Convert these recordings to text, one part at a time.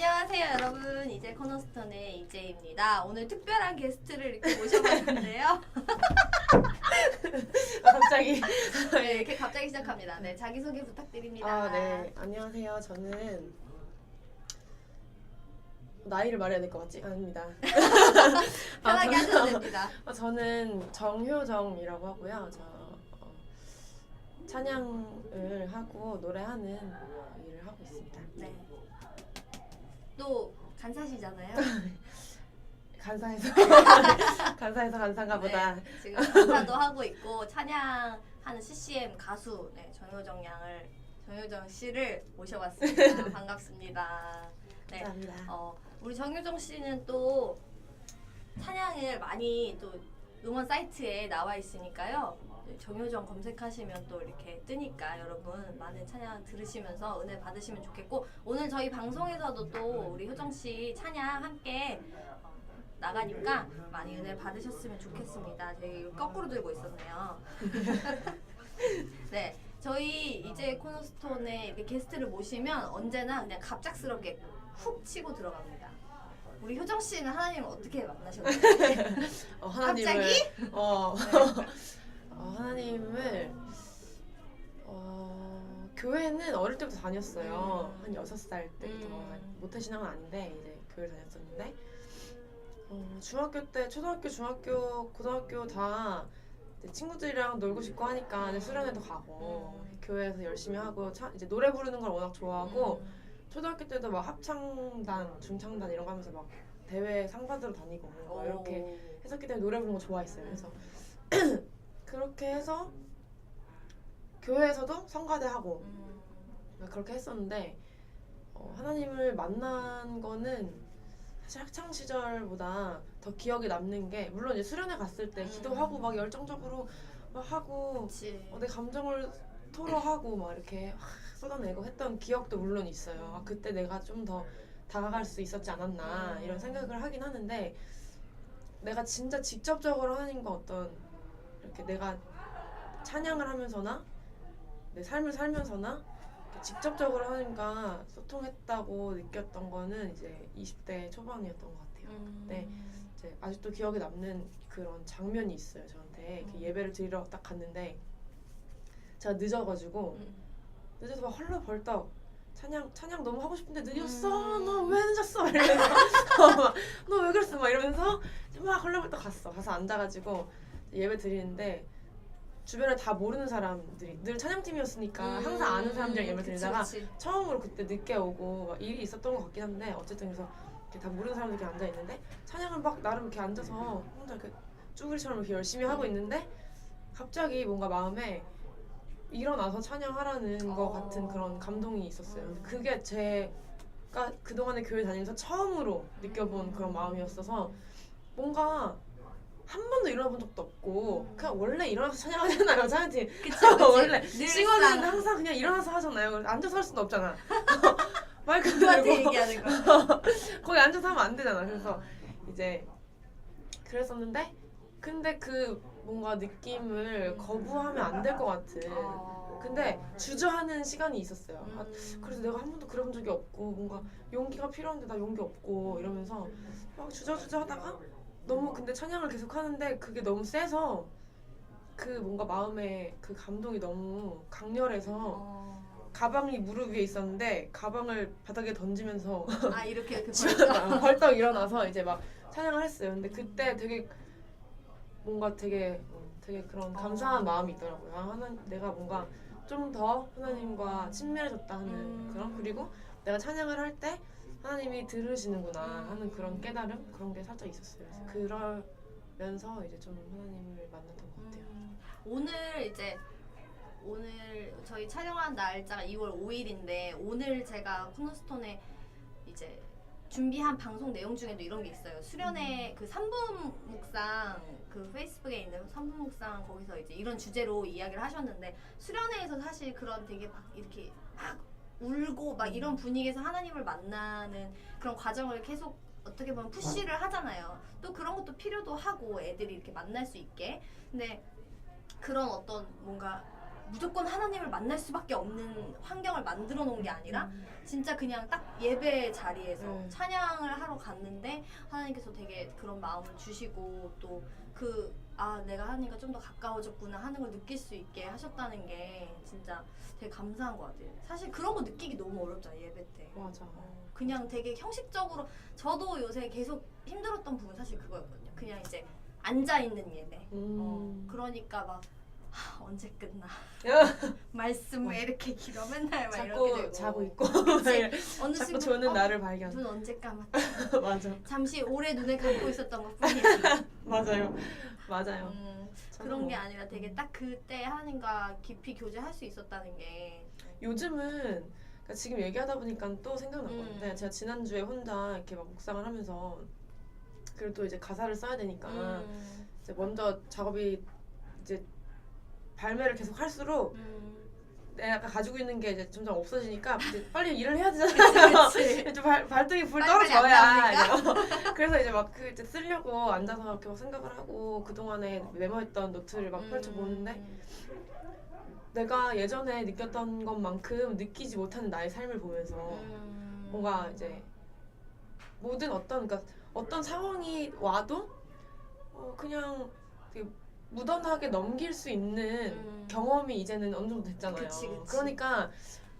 안녕하세요 여러분, 이제 코너스톤의 이재입니다. 오늘 특별한 게스트를 이렇게 모셔봤는데요. 갑자기. 네, 이렇게 갑자기 시작합니다. 네, 자기소개 부탁드립니다. 네. 안녕하세요. 저는 나이를 말해야 될 것 같지? 아닙니다. 편하게 하셔도 됩니다. 저는 정효정이라고 하고요. 찬양을 하고 노래하는 일을 하고 있습니다. 네. 또 간사시잖아요. 간사해서 간사인가 보다. 네, 지금 간사도 하고 있고 찬양하는 CCM 가수 정효정 씨를 모셔봤습니다. 반갑습니다. 네. 감사합니다. 우리 정효정 씨는 또 찬양을 많이 또 음원 사이트에 나와 있으니까요. 정효정 검색하시면 또 이렇게 뜨니까 여러분 많은 찬양 들으시면서 은혜 받으시면 좋겠고, 오늘 저희 방송에서도 또 우리 효정 씨 찬양 함께 나가니까 많이 은혜 받으셨으면 좋겠습니다. 저희 거꾸로 들고 있었네요. 네, 저희 이제 코너스톤에 이렇게 게스트를 모시면 언제나 그냥 갑작스럽게 훅 치고 들어갑니다. 우리 효정 씨는 하나님을 어떻게 만나셨나요? 하나님을, 갑자기? 하나님을 교회는 어릴 때부터 다녔어요. 한 6살 때부터. 모태신앙은 아닌데 이제 교회 다녔었는데 중학교 때, 초등학교, 중학교, 고등학교 다 친구들이랑 놀고 싶고 하니까 이제 수련회도 가고 교회에서 열심히 하고 이제 노래 부르는 걸 워낙 좋아하고 초등학교 때도 막 합창단, 중창단 이런 거 하면서 막 대회 상 받으러 다니고 막 이렇게 했었기 때문에 노래 부르는 거 좋아했어요. 그래서 그렇게 해서 교회에서도 성가대 하고 그렇게 했었는데 하나님을 만난 거는 사실 학창 시절보다 더 기억에 남는 게, 물론 이제 수련회 갔을 때 기도하고 막 열정적으로 막 하고 내 감정을 토로하고 막 이렇게 쏟아내고 했던 기억도 물론 있어요. 그때 내가 좀 더 다가갈 수 있었지 않았나 이런 생각을 하긴 하는데, 내가 진짜 직접적으로 하나님과 어떤 이렇게 내가 찬양을 하면서나 내 삶을 살면서나 직접적으로 하나님과 소통했다고 느꼈던 거는 이제 20대 초반이었던 것 같아요. 근데 이제 아직도 기억에 남는 그런 장면이 있어요. 저한테 예배를 드리러 딱 갔는데 제가 늦어가지고 늦어서 막 헐레벌떡 찬양 너무 하고 싶은데 늦었어. 너 왜 늦었어? 이러면서 너 왜 그랬어? 막 이러면서 막 헐레벌떡 가서 앉아가지고 예배 드리는데 주변에 다 모르는 사람들이, 늘 찬양팀이었으니까 항상 아는 사람들이랑 예배 드리다가 처음으로 그때 늦게 오고 막 일이 있었던 것 같긴 한데, 어쨌든 그래서 이렇게 다 모르는 사람들이 이렇게 앉아 있는데 찬양을 막 나름 이렇게 앉아서 혼자 이렇게 쭈그리처럼 이렇게 열심히 하고 있는데 갑자기 뭔가 마음에 일어나서 찬양하라는 것 같은 그런 감동이 있었어요. 그게 제가 그동안에 교회 다니면서 처음으로 느껴본 그런 마음이었어서, 뭔가 한 번도 일어나 본 적도 없고 그냥 원래 일어나서 찬양하잖아요. 찬양팀 원래 싱어는 항상 그냥 일어나서 하잖아요. 앉아서 할 수는 없잖아. 마이크 누구한테 들고 얘기하는 거야? 거기 앉아서 하면 안 되잖아. 그래서 이제 그랬었는데, 근데 그 뭔가 느낌을 거부하면 안 될 것 같은, 근데 주저하는 시간이 있었어요. 그래서 내가 한 번도 그래본 적이 없고 뭔가 용기가 필요한데 나 용기 없고 이러면서 막 주저주저 하다가 너무, 근데 찬양을 계속 하는데 그게 너무 세서 그 뭔가 마음에 그 감동이 너무 강렬해서 가방이 무릎 위에 있었는데 가방을 바닥에 던지면서 이렇게 벌떡 일어나서 이제 막 찬양을 했어요. 근데 그때 되게 뭔가 되게 그런 감사한 마음이 있더라고요. 내가 뭔가 좀 더 하나님과 친밀해졌다 하는 그런, 그리고 내가 찬양을 할 때 하나님이 들으시는구나 하는 그런 깨달음, 그런 게 살짝 있었어요. 그래서 그러면서 이제 좀 하나님을 만났던 것 같아요. 오늘 저희 촬영한 날짜가 2월 5일인데 오늘 제가 코너스톤에 이제 준비한 방송 내용 중에도 이런 게 있어요. 수련회 그 3분 묵상, 그 페이스북에 있는 3분 묵상, 거기서 이제 이런 주제로 이야기를 하셨는데, 수련회에서 사실 그런 되게 막 이렇게 막 울고 막 이런 분위기에서 하나님을 만나는 그런 과정을 계속 어떻게 보면 푸시를 하잖아요. 또 그런 것도 필요도 하고 애들이 이렇게 만날 수 있게. 근데 그런 어떤 뭔가 무조건 하나님을 만날 수밖에 없는 환경을 만들어 놓은 게 아니라 진짜 그냥 딱 예배 자리에서 찬양을 하러 갔는데 하나님께서 되게 그런 마음을 주시고 또 내가 하나님과 좀 더 가까워졌구나 하는 걸 느낄 수 있게 하셨다는 게 진짜 되게 감사한 것 같아요. 사실 그런 거 느끼기 너무 어렵잖아요, 예배 때. 맞아. 그냥 되게 형식적으로 저도 요새 계속 힘들었던 부분 사실 그거였거든요. 그냥 이제 앉아있는 예배. 그러니까 막 언제 끝나 말씀 왜 이렇게 길어 맨날 막 이렇게 자꾸 되고 자고 있고 어느 자꾸 순간 조는 나를 발견. 눈 언제 감았지 맞아. 잠시 오래 눈을 감고 있었던 것뿐이야. 맞아요. 그런 게 아니라 되게 딱 그때 하나님과 깊이 교제할 수 있었다는 게 요즘은 그러니까 지금 얘기하다 보니까 또 생각났거든요. 제가 지난주에 혼자 이렇게 막 묵상을 하면서 그리고 또 이제 가사를 써야 되니까 이제 먼저 작업이 이제 발매를 계속 할수록 내가 가지고 있는 게 이제 점점 없어지니까 이제 빨리 일을 해야 되잖아요. 좀 발등에 불 떨어져야. 그래서 이제 막 그 이제 쓰려고 앉아서 이렇게 막 생각을 하고 그 동안에 메모했던 노트를 막 펼쳐 보는데 내가 예전에 느꼈던 것만큼 느끼지 못하는 나의 삶을 보면서 뭔가 이제 모든 그러니까 어떤 상황이 와도 그냥 되게 무던하게 넘길 수 있는 경험이 이제는 어느 정도 됐잖아요. 그치. 그러니까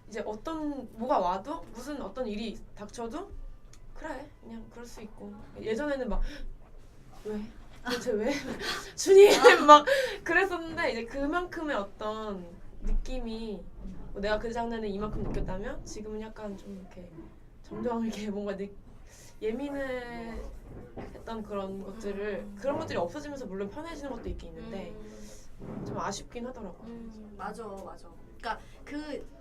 이제 뭐가 와도 무슨 어떤 일이 닥쳐도 그래 그냥 그럴 수 있고 예전에는 막 왜? 도대체 왜? 주님 막 그랬었는데 이제 그만큼의 어떤 느낌이 내가 그 장면에 이만큼 느꼈다면 지금은 약간 좀 이렇게 점점 이렇게 뭔가 예민했던 그런 것들이 없어지면서 물론 편해지는 것도 있긴 있는데 좀 아쉽긴 하더라고요. 맞아. 그러니까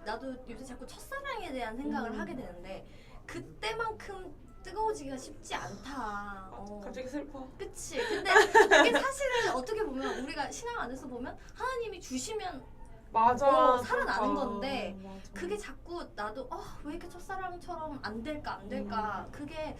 나도 요새 자꾸 첫사랑에 대한 생각을 하게 되는데 그때만큼 뜨거워지기가 쉽지 않다. 갑자기 슬퍼. 그치. 근데 그게 사실은 어떻게 보면 우리가 신앙 안에서 보면 하나님이 주시면 맞아. 살아나는 건데 맞아. 그게 자꾸 나도 왜 이렇게 첫사랑처럼 안 될까 그게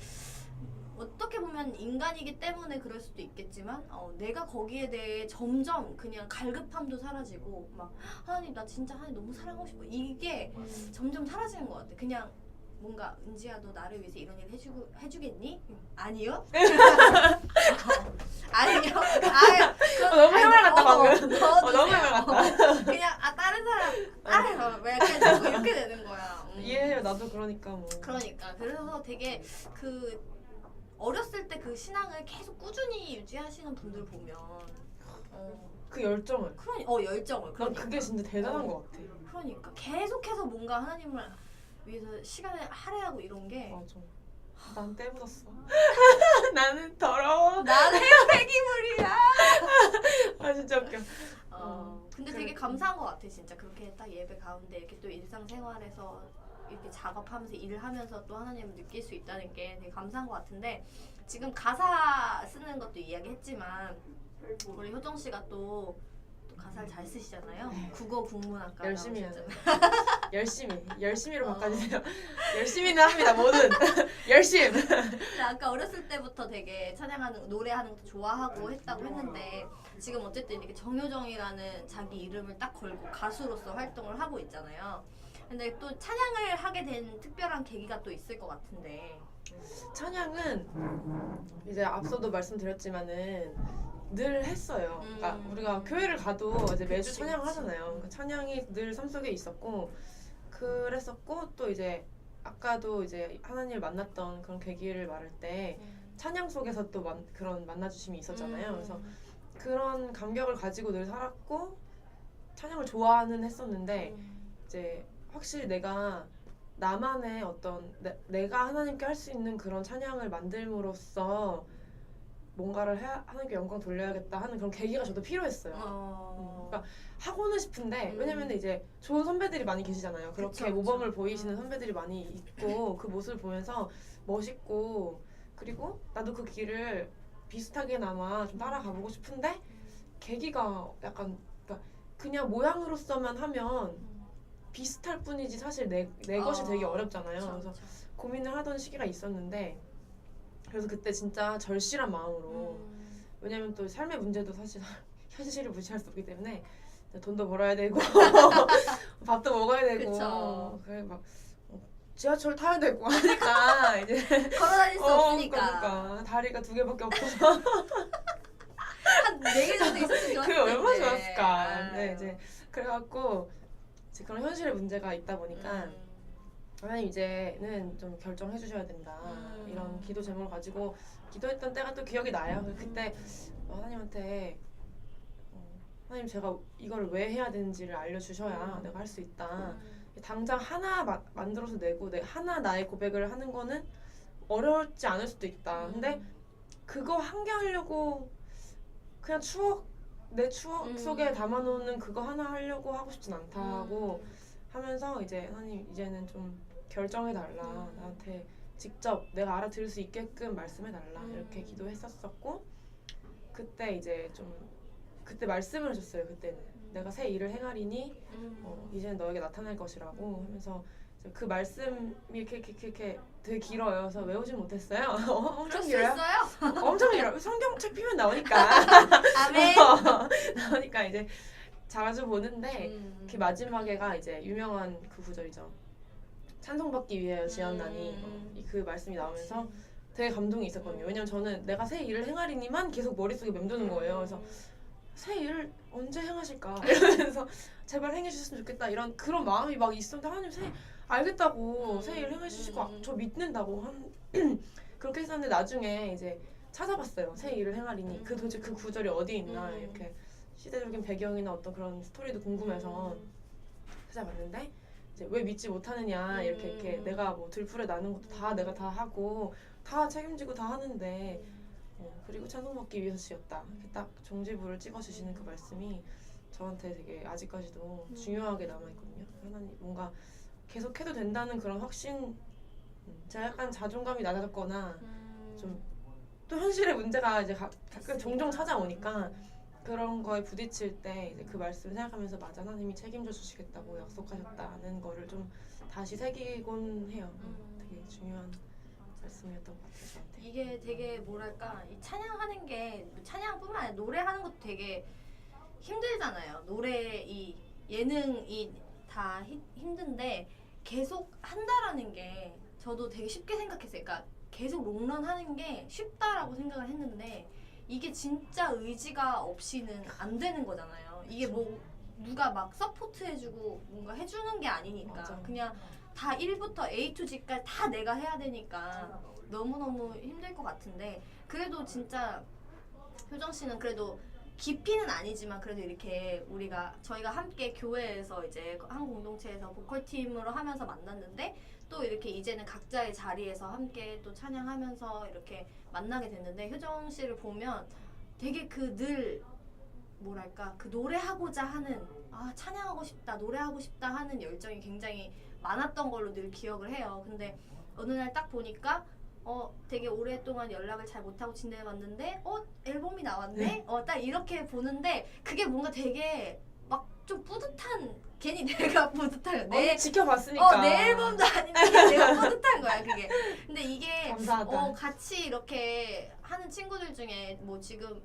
어떻게 보면 인간이기 때문에 그럴 수도 있겠지만 내가 거기에 대해 점점 그냥 갈급함도 사라지고 막 하나님 나 진짜 하나님 너무 사랑하고 싶어 이게 점점 사라지는 것 같아. 그냥 뭔가 은지야 너 나를 위해서 이런 일 해주겠니? 아니요? 아니요? 너무 해맑 같다 방금. 너무 해맑 같다. 그냥 다른 사람 왜 이렇게 되는 거야. 이해해요. 나도 그러니까 그래서 되게 어렸을 때 그 신앙을 계속 꾸준히 유지하시는 분들 보면 그 열정을 열정을 난 그게 진짜 대단한 것 같아. 그러니까 계속해서 뭔가 하나님을 위해서 시간을 할애하고 이런 게 맞아. 난 때 묻었어. 나는 더러워. 나는 폐기물이야. 진짜 웃겨. 근데 되게 감사한 것 같아 진짜 그렇게 딱 예배 가운데 이렇게 또 일상생활에서 이렇게 작업하면서 일을 하면서 또 하나님을 느낄 수 있다는 게 되게 감사한 것 같은데 지금 가사 쓰는 것도 이야기했지만 우리 효정 씨가 또 가사를 잘 쓰시잖아요. 국어 국문학과 열심히 나오셨잖아요. 열심히로 바꿔주세요. 열심히는 합니다. 뭐든 열심. 근데 아까 어렸을 때부터 되게 찬양하는 노래하는 것도 좋아하고 했다고 했는데 지금 어쨌든 이렇게 정효정이라는 자기 이름을 딱 걸고 가수로서 활동을 하고 있잖아요. 근데 또 찬양을 하게 된 특별한 계기가 또 있을 것 같은데 찬양은 이제 앞서도 말씀드렸지만은 늘 했어요. 그러니까 우리가 교회를 가도 이제 매주 찬양을 하잖아요. 그러니까 찬양이 늘 삶 속에 있었고 그랬었고 또 이제 아까도 이제 하나님을 만났던 그런 계기를 말할 때 찬양 속에서 또 그런 만나주심이 있었잖아요. 그래서 그런 감격을 가지고 늘 살았고 찬양을 좋아하는 했었는데 이제 확실히 내가 나만의 어떤 내가 하나님께 할 수 있는 그런 찬양을 만들므로써 뭔가를 하나님께 영광 돌려야겠다 하는 그런 계기가 저도 필요했어요. 그러니까 하고는 싶은데 왜냐면 이제 좋은 선배들이 많이 계시잖아요. 그렇게 모범을 보이시는 선배들이 많이 있고 그 모습을 보면서 멋있고 그리고 나도 그 길을 비슷하게나마 좀 따라가보고 싶은데 계기가 약간 그냥 모양으로서만 하면 비슷할 뿐이지 사실 내 것이 되게 어렵잖아요. 그래서 고민을 하던 시기가 있었는데 그래서 그때 진짜 절실한 마음으로 왜냐면 또 삶의 문제도 사실 현실을 무시할 수 없기 때문에 돈도 벌어야 되고 밥도 먹어야 되고 그쵸. 그래 막 지하철 타야 되고 하니까 이제 걸어다닐 수 없으니까. 그러니까 다리가 2개밖에 없어서 한 4개 정도 있었으면 좋았을 그게 얼마나 텐데. 좋았을까. 아유. 네, 이제 그래갖고 이제 그런 현실의 문제가 있다 보니까 하나님 이제는 좀 결정해 주셔야 된다. 이런 기도 제목을 가지고 기도했던 때가 또 기억이 나요. 그때 하나님한테 하나님 제가 이걸 왜 해야 되는지를 알려주셔야 내가 할 수 있다. 당장 하나 만들어서 내고 하나 나의 고백을 하는 거는 어렵지 않을 수도 있다. 근데 그거 한 개 하려고 그냥 내 추억 속에 담아놓는 그거 하나 하려고 하고 싶진 않다고 하면서 이제 하나님 이제는 좀 결정해달라. 나한테 직접 내가 알아들을 수 있게끔 말씀해달라. 이렇게 기도했었고 그때 이제 좀 그때 말씀을 해줬어요. 그때는 내가 새 일을 행하리니 이제는 너에게 나타날 것이라고 하면서 그 말씀이 이렇게 되게 길어요. 그래서 외우진 못했어요. 엄청 길어요. 있어요? 엄청 길어요. 성경책 피면 나오니까 아멘. 나오니까 이제 자주 보는데 그 마지막에가 이제 유명한 그 구절이죠. 찬송받기 위하여 지었나니 그 말씀이 나오면서 되게 감동이 있었거든요. 왜냐면 저는 내가 새 일을 행하리니만 계속 머릿속에 맴도는 거예요. 그래서 새 일을 언제 행하실까 이러면서 제발 행해주셨으면 좋겠다 이런 그런 마음이 막 있었는데 하나님 알겠다고 새 일 행해주시고 저 믿는다고 그렇게 했었는데 나중에 이제 찾아봤어요. 새 일을 행하리니 도대체 그 구절이 어디 있나 이렇게 시대적인 배경이나 어떤 그런 스토리도 궁금해서 찾아봤는데 이제 왜 믿지 못하느냐 이렇게 내가 뭐 들풀에 나는 것도 다 내가 다 하고 다 책임지고 다 하는데 그리고 찬송 받기 위해서 지었다. 이렇게 딱 종지부를 찍어주시는 그 말씀이 저한테 되게 아직까지도 중요하게 남아있거든요. 하나님 뭔가 계속해도 된다는 그런 확신 제가 약간 자존감이 낮아졌거나 좀 또 현실의 문제가 이제 가끔 종종 찾아오니까 그런 거에 부딪힐 때 이제 그 말씀을 생각하면서 맞아 하나님이 책임져 주시겠다고 약속하셨다는 거를 좀 다시 새기곤 해요. 되게 중요한 말씀이었던 것 같아요. 저한테. 이게 되게 뭐랄까 이 찬양하는 게 찬양뿐만 아니라 노래하는 것도 되게 힘들잖아요. 노래 이 예능이 다 힘든데 계속 한다라는 게 저도 되게 쉽게 생각했어요. 그러니까 계속 롱런하는 게 쉽다라고 생각을 했는데 이게 진짜 의지가 없이는 안 되는 거잖아요. 이게 뭐 누가 막 서포트해주고 뭔가 해주는 게 아니니까 맞아. 그냥 다 1부터 A to G까지 다 내가 해야 되니까 너무너무 힘들 것 같은데 그래도 진짜 효정 씨는 그래도 깊이는 아니지만 그래도 이렇게 저희가 함께 교회에서 이제 한 공동체에서 보컬 팀으로 하면서 만났는데 또 이렇게 이제는 각자의 자리에서 함께 또 찬양하면서 이렇게 만나게 됐는데 효정 씨를 보면 되게 늘 뭐랄까 그 노래하고자 하는 찬양하고 싶다 노래하고 싶다 하는 열정이 굉장히 많았던 걸로 늘 기억을 해요. 근데 어느 날 딱 보니까 되게 오랫동안 연락을 잘 못하고 지내왔는데 앨범이 나왔네? 딱 이렇게 보는데 그게 뭔가 되게 막 좀 뿌듯한 괜히 내가 뿌듯해요. 지켜봤으니까. 내 앨범도 아닌데 내가 뿌듯한 거야 그게. 근데 이게 감사하다. 같이 이렇게 하는 친구들 중에 뭐 지금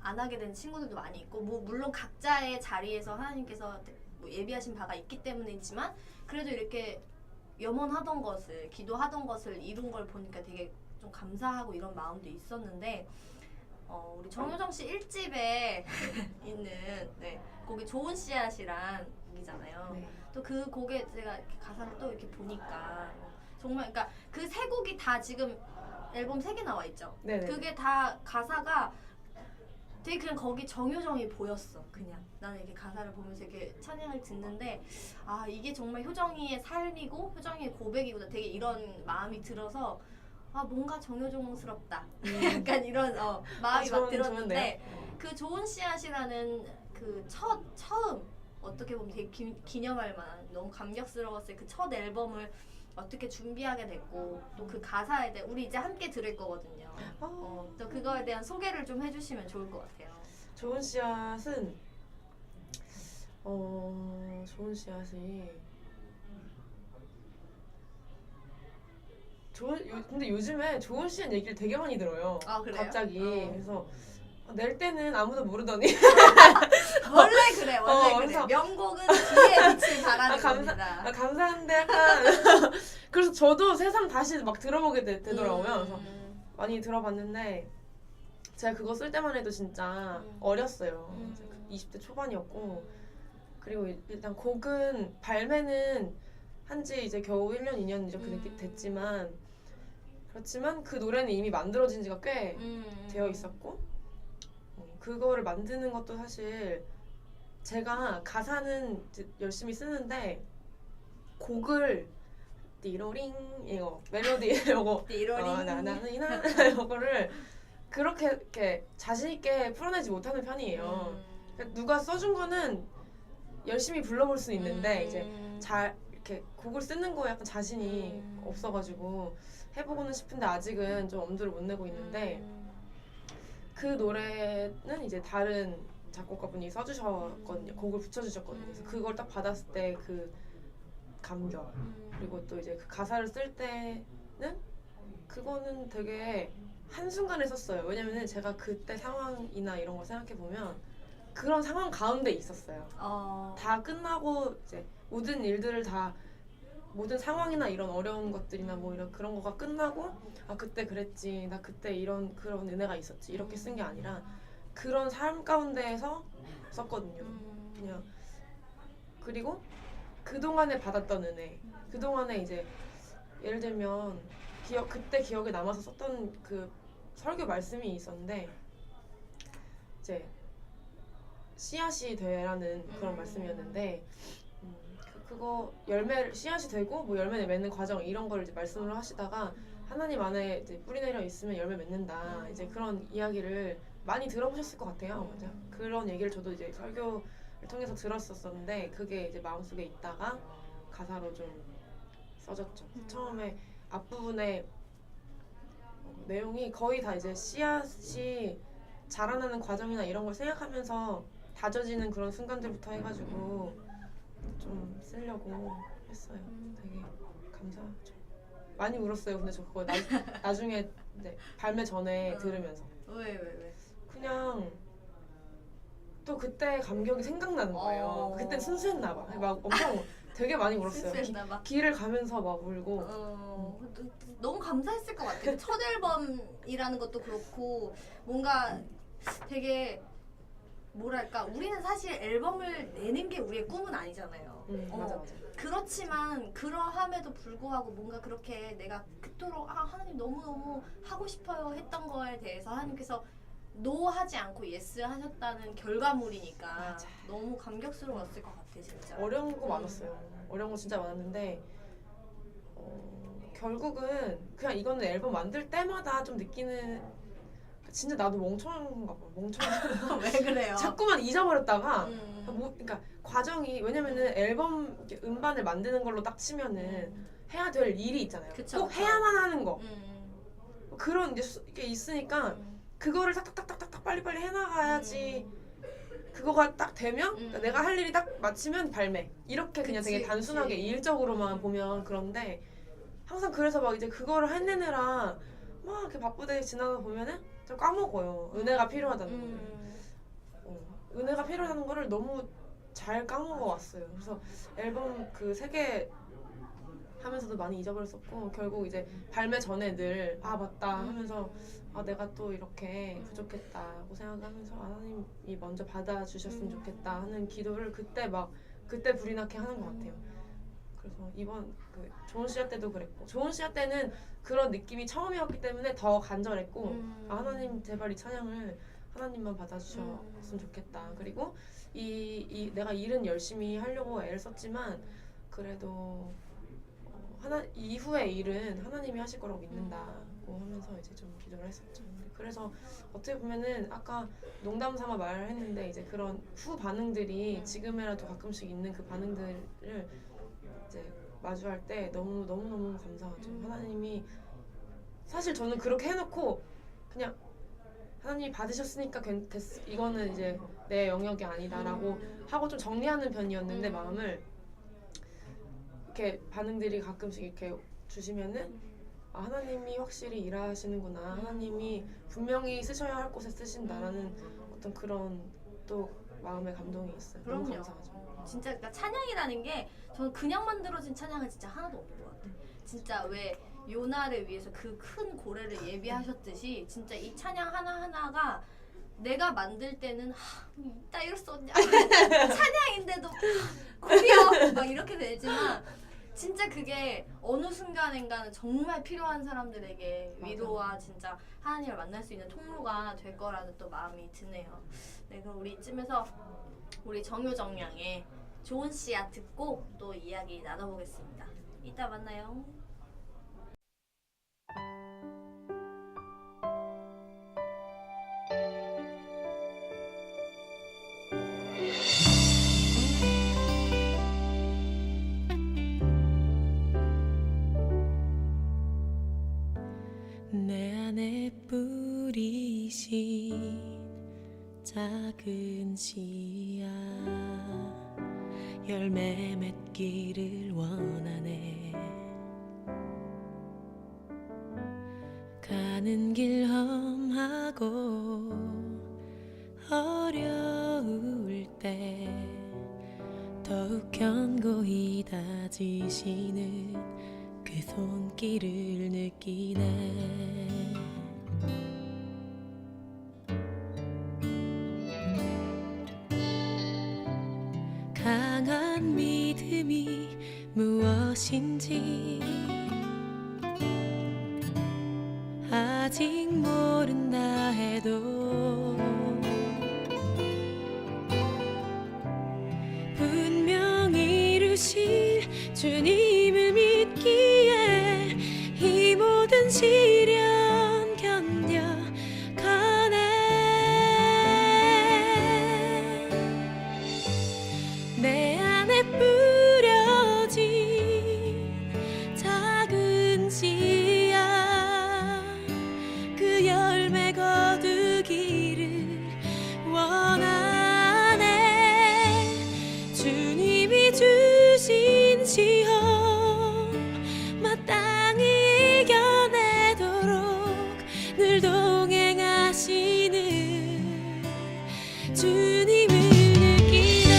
안 하게 된 친구들도 많이 있고 뭐 물론 각자의 자리에서 하나님께서 뭐 예비하신 바가 있기 때문이지만 그래도 이렇게 염원하던 것을 기도하던 것을 이룬 걸 보니까 되게 좀 감사하고 이런 마음도 있었는데 우리 정효정 씨 1집에 있는 곡이 좋은 씨앗이란 곡이잖아요. 네. 또 그 곡에 제가 이렇게 가사를 또 이렇게 보니까 정말 그러니까 그 세 곡이 다 지금 앨범 3개 나와 있죠. 네네. 그게 다 가사가 되게 그냥 거기 정효정이 보였어. 그냥 나는 이렇게 가사를 보면서 이렇게 찬양을 듣는데 이게 정말 효정이의 삶이고 효정이의 고백이구나. 되게 이런 마음이 들어서 뭔가 정효정스럽다. 약간 이런 마음이 막 들었는데 그 좋은 씨앗이라는 그 처음 어떻게 보면 되게 기념할 만한 너무 감격스러웠어요. 그 첫 앨범을 어떻게 준비하게 됐고 또 그 가사에 대해 우리 이제 함께 들을 거거든요. 또 그거에 대한 소개를 좀 해주시면 좋을 것 같아요. 좋은 씨앗은 좋은 씨앗이 근데 요즘에 좋은 씨앗 얘기를 되게 많이 들어요. 그래요? 갑자기. 그래서 낼 때는 아무도 모르더니 원래 그래 원래 그래. 그래서 명곡은 뒤에 빛을 발하는 겁니다. 감사한데 약간 그래서 저도 새삼 다시 막 들어보게 되더라고요. 그래서 많이 들어봤는데 제가 그거 쓸 때만 해도 진짜 어렸어요. 20대 초반이었고 그리고 일단 곡은 발매는 한지 이제 겨우 1년 2년 이렇게 됐지만 그렇지만 그 노래는 이미 만들어진 지가 꽤 되어 있었고 그거를 만드는 것도 사실 제가 가사는 이제 열심히 쓰는데 곡을 띠로링 이거 멜로디 이거 띠로링. 나나는 이거를 그렇게 이렇게 자신 있게 풀어내지 못하는 편이에요. 그러니까 누가 써준 거는 열심히 불러볼 수 있는데 이제 잘 이렇게 곡을 쓰는 거에 약간 자신이 없어가지고 해보고는 싶은데 아직은 좀 엄두를 못 내고 있는데 그 노래는 이제 다른 작곡가분이 써주셨거든요. 곡을 붙여주셨거든요. 그래서 그걸 딱 받았을 때 그 감격 그리고 또 이제 그 가사를 쓸 때는 그거는 되게 한순간에 썼어요. 왜냐면은 제가 그때 상황이나 이런 걸 생각해 보면 그런 상황 가운데 있었어요. 다 끝나고 이제 모든 일들을 다 모든 상황이나 이런 어려운 것들이나 뭐 이런 그런 거가 끝나고 아 그때 그랬지 나 그때 이런 그런 은혜가 있었지 이렇게 쓴 게 아니라 그런 삶 가운데에서 썼거든요. 그냥 그리고 그동안에 받았던 은혜 그동안에 이제 예를 들면 그때 기억에 남아서 썼던 그 설교 말씀이 있었는데 이제 씨앗이 되라는 그런 말씀이었는데 그거 씨앗이 되고 뭐 열매를 맺는 과정 이런 걸 이제 말씀을 하시다가 하나님 안에 이제 뿌리 내려 있으면 열매 맺는다 이제 그런 이야기를 많이 들어보셨을 것 같아요. 맞아. 그런 얘기를 저도 이제 설교를 통해서 들었었는데 그게 이제 마음속에 있다가 가사로 좀 써졌죠. 처음에 앞부분에 내용이 거의 다 이제 씨앗이 자라나는 과정이나 이런 걸 생각하면서 다져지는 그런 순간들부터 해가지고 좀 쓰려고 했어요. 되게 감사하죠. 많이 울었어요. 근데 저 그거 나중에 네, 발매 전에 들으면서 왜? 그냥 또 그때 감격이 생각나는 거예요. 그때 순수했나 봐. 막 엄청 되게 많이 울었어요. 순수했나 봐. 길을 가면서 막 울고 너무 감사했을 것 같아요. 첫 앨범이라는 것도 그렇고 뭔가 되게 뭐랄까 우리는 사실 앨범을 내는 게 우리의 꿈은 아니잖아요. 맞아. 그렇지만 그러함에도 불구하고 뭔가 그렇게 내가 그토록 하나님 너무너무 하고 싶어요 했던 거에 대해서 하나님께서 노 하지 않고 예스 하셨다는 결과물이니까 맞아. 너무 감격스러웠을 것 같아 진짜. 어려운 거 많았어요. 어려운 거 진짜 많았는데 결국은 그냥 이거는 앨범 만들 때마다 좀 느끼는 진짜 나도 멍청한가 봐. 멍청한. 왜 그래요? 자꾸만 잊어버렸다가 그러니까 과정이 왜냐면은 앨범 음반을 만드는 걸로 딱 치면은 해야 될 일이 있잖아요. 그쵸, 꼭 그쵸. 해야만 하는 거. 그런 게 있으니까 그거를 탁탁탁탁탁 빨리빨리 해나가야지. 그거가 딱 되면 그러니까 내가 할 일이 딱 마치면 발매. 이렇게 그냥 그치, 되게 단순하게 그치. 일적으로만 보면 그런데 항상 그래서 막 이제 그거를 해내느라 막 이렇게 바쁘게 지나다 보면은 좀 까먹어요. 은혜가 필요하다는 거를. 은혜가 필요하다는 거를 너무 잘 까먹어왔어요. 그래서 앨범 그 3개 하면서도 많이 잊어버렸었고 결국 이제 발매 전에 늘 맞다 하면서 내가 또 이렇게 부족했다고 생각하면서 하나님이 먼저 받아주셨으면 좋겠다 하는 기도를 그때 불이 나게 하는 것 같아요. 그래서 이번 그 좋은 씨앗 때도 그랬고 좋은 씨앗 때는 그런 느낌이 처음이었기 때문에 더 간절했고 하나님 제발 이 찬양을 하나님만 받아주셨으면 좋겠다. 그리고 이 내가 일은 열심히 하려고 애를 썼지만 그래도 이후의 일은 하나님이 하실 거라고 믿는다고 하면서 이제 좀 기도를 했었죠. 그래서 어떻게 보면은 아까 농담 삼아 말을 했는데 이제 그런 후 반응들이 지금이라도 가끔씩 있는 그 반응들을 이제 마주할 때 너무 감사하죠. 하나님이 사실 저는 그렇게 해놓고 그냥 하나님이 받으셨으니까 됐어. 이거는 이제 내 영역이 아니다라고 하고 좀 정리하는 편이었는데 마음을 이렇게 반응들이 가끔씩 이렇게 주시면은 하나님이 확실히 일하시는구나. 하나님이 분명히 쓰셔야 할 곳에 쓰신다라는 어떤 그런 또 마음의 감동이 있어요. 너무 그럼요. 감사하죠. 진짜 그러니까 찬양이라는 게 저는 그냥 만들어진 찬양은 진짜 하나도 없는 것 같아요. 진짜 왜 요나를 위해서 그 큰 고래를 예비하셨듯이 진짜 이 찬양 하나하나가 내가 만들 때는 이따 이럴 수 없냐 찬양인데도 구려 막 이렇게 되지만 진짜 그게 어느 순간인가는 정말 필요한 사람들에게 위로와 진짜 하나님을 만날 수 있는 통로가 될 거라는 또 마음이 드네요. 네, 그럼 우리 이쯤에서 우리 정효정량의 좋은 씨앗 듣고 또 이야기 나눠보겠습니다. 이따 만나요. 내 안에 뿌리신 작은 씨앗 열매 맺기를 원하네. 가는 길 험하고 어려울 때 더욱 견고히 다지시는 그 손길을 느끼네. 강한 믿음이 무엇인지 아직 모른다 해도 분명히 이루실 주님을 믿기에 이 모든 시련 견뎌가네. 내 안에 뿌려진 작은 씨앗 그 열매 거두기를 원하네. 주님이 주신 시험 마땅히 이겨내도록 늘 동행하시는 주님을 느끼네.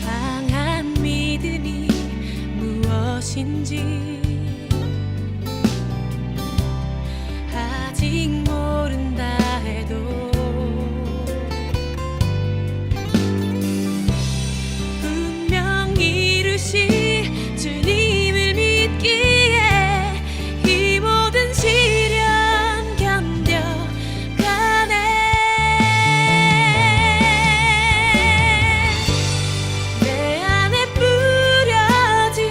강한 믿음이 무엇인지 아직 모른다 해도 분명 이루실 주님을 믿기에 이 모든 시련 견뎌가네. 내 안에 뿌려진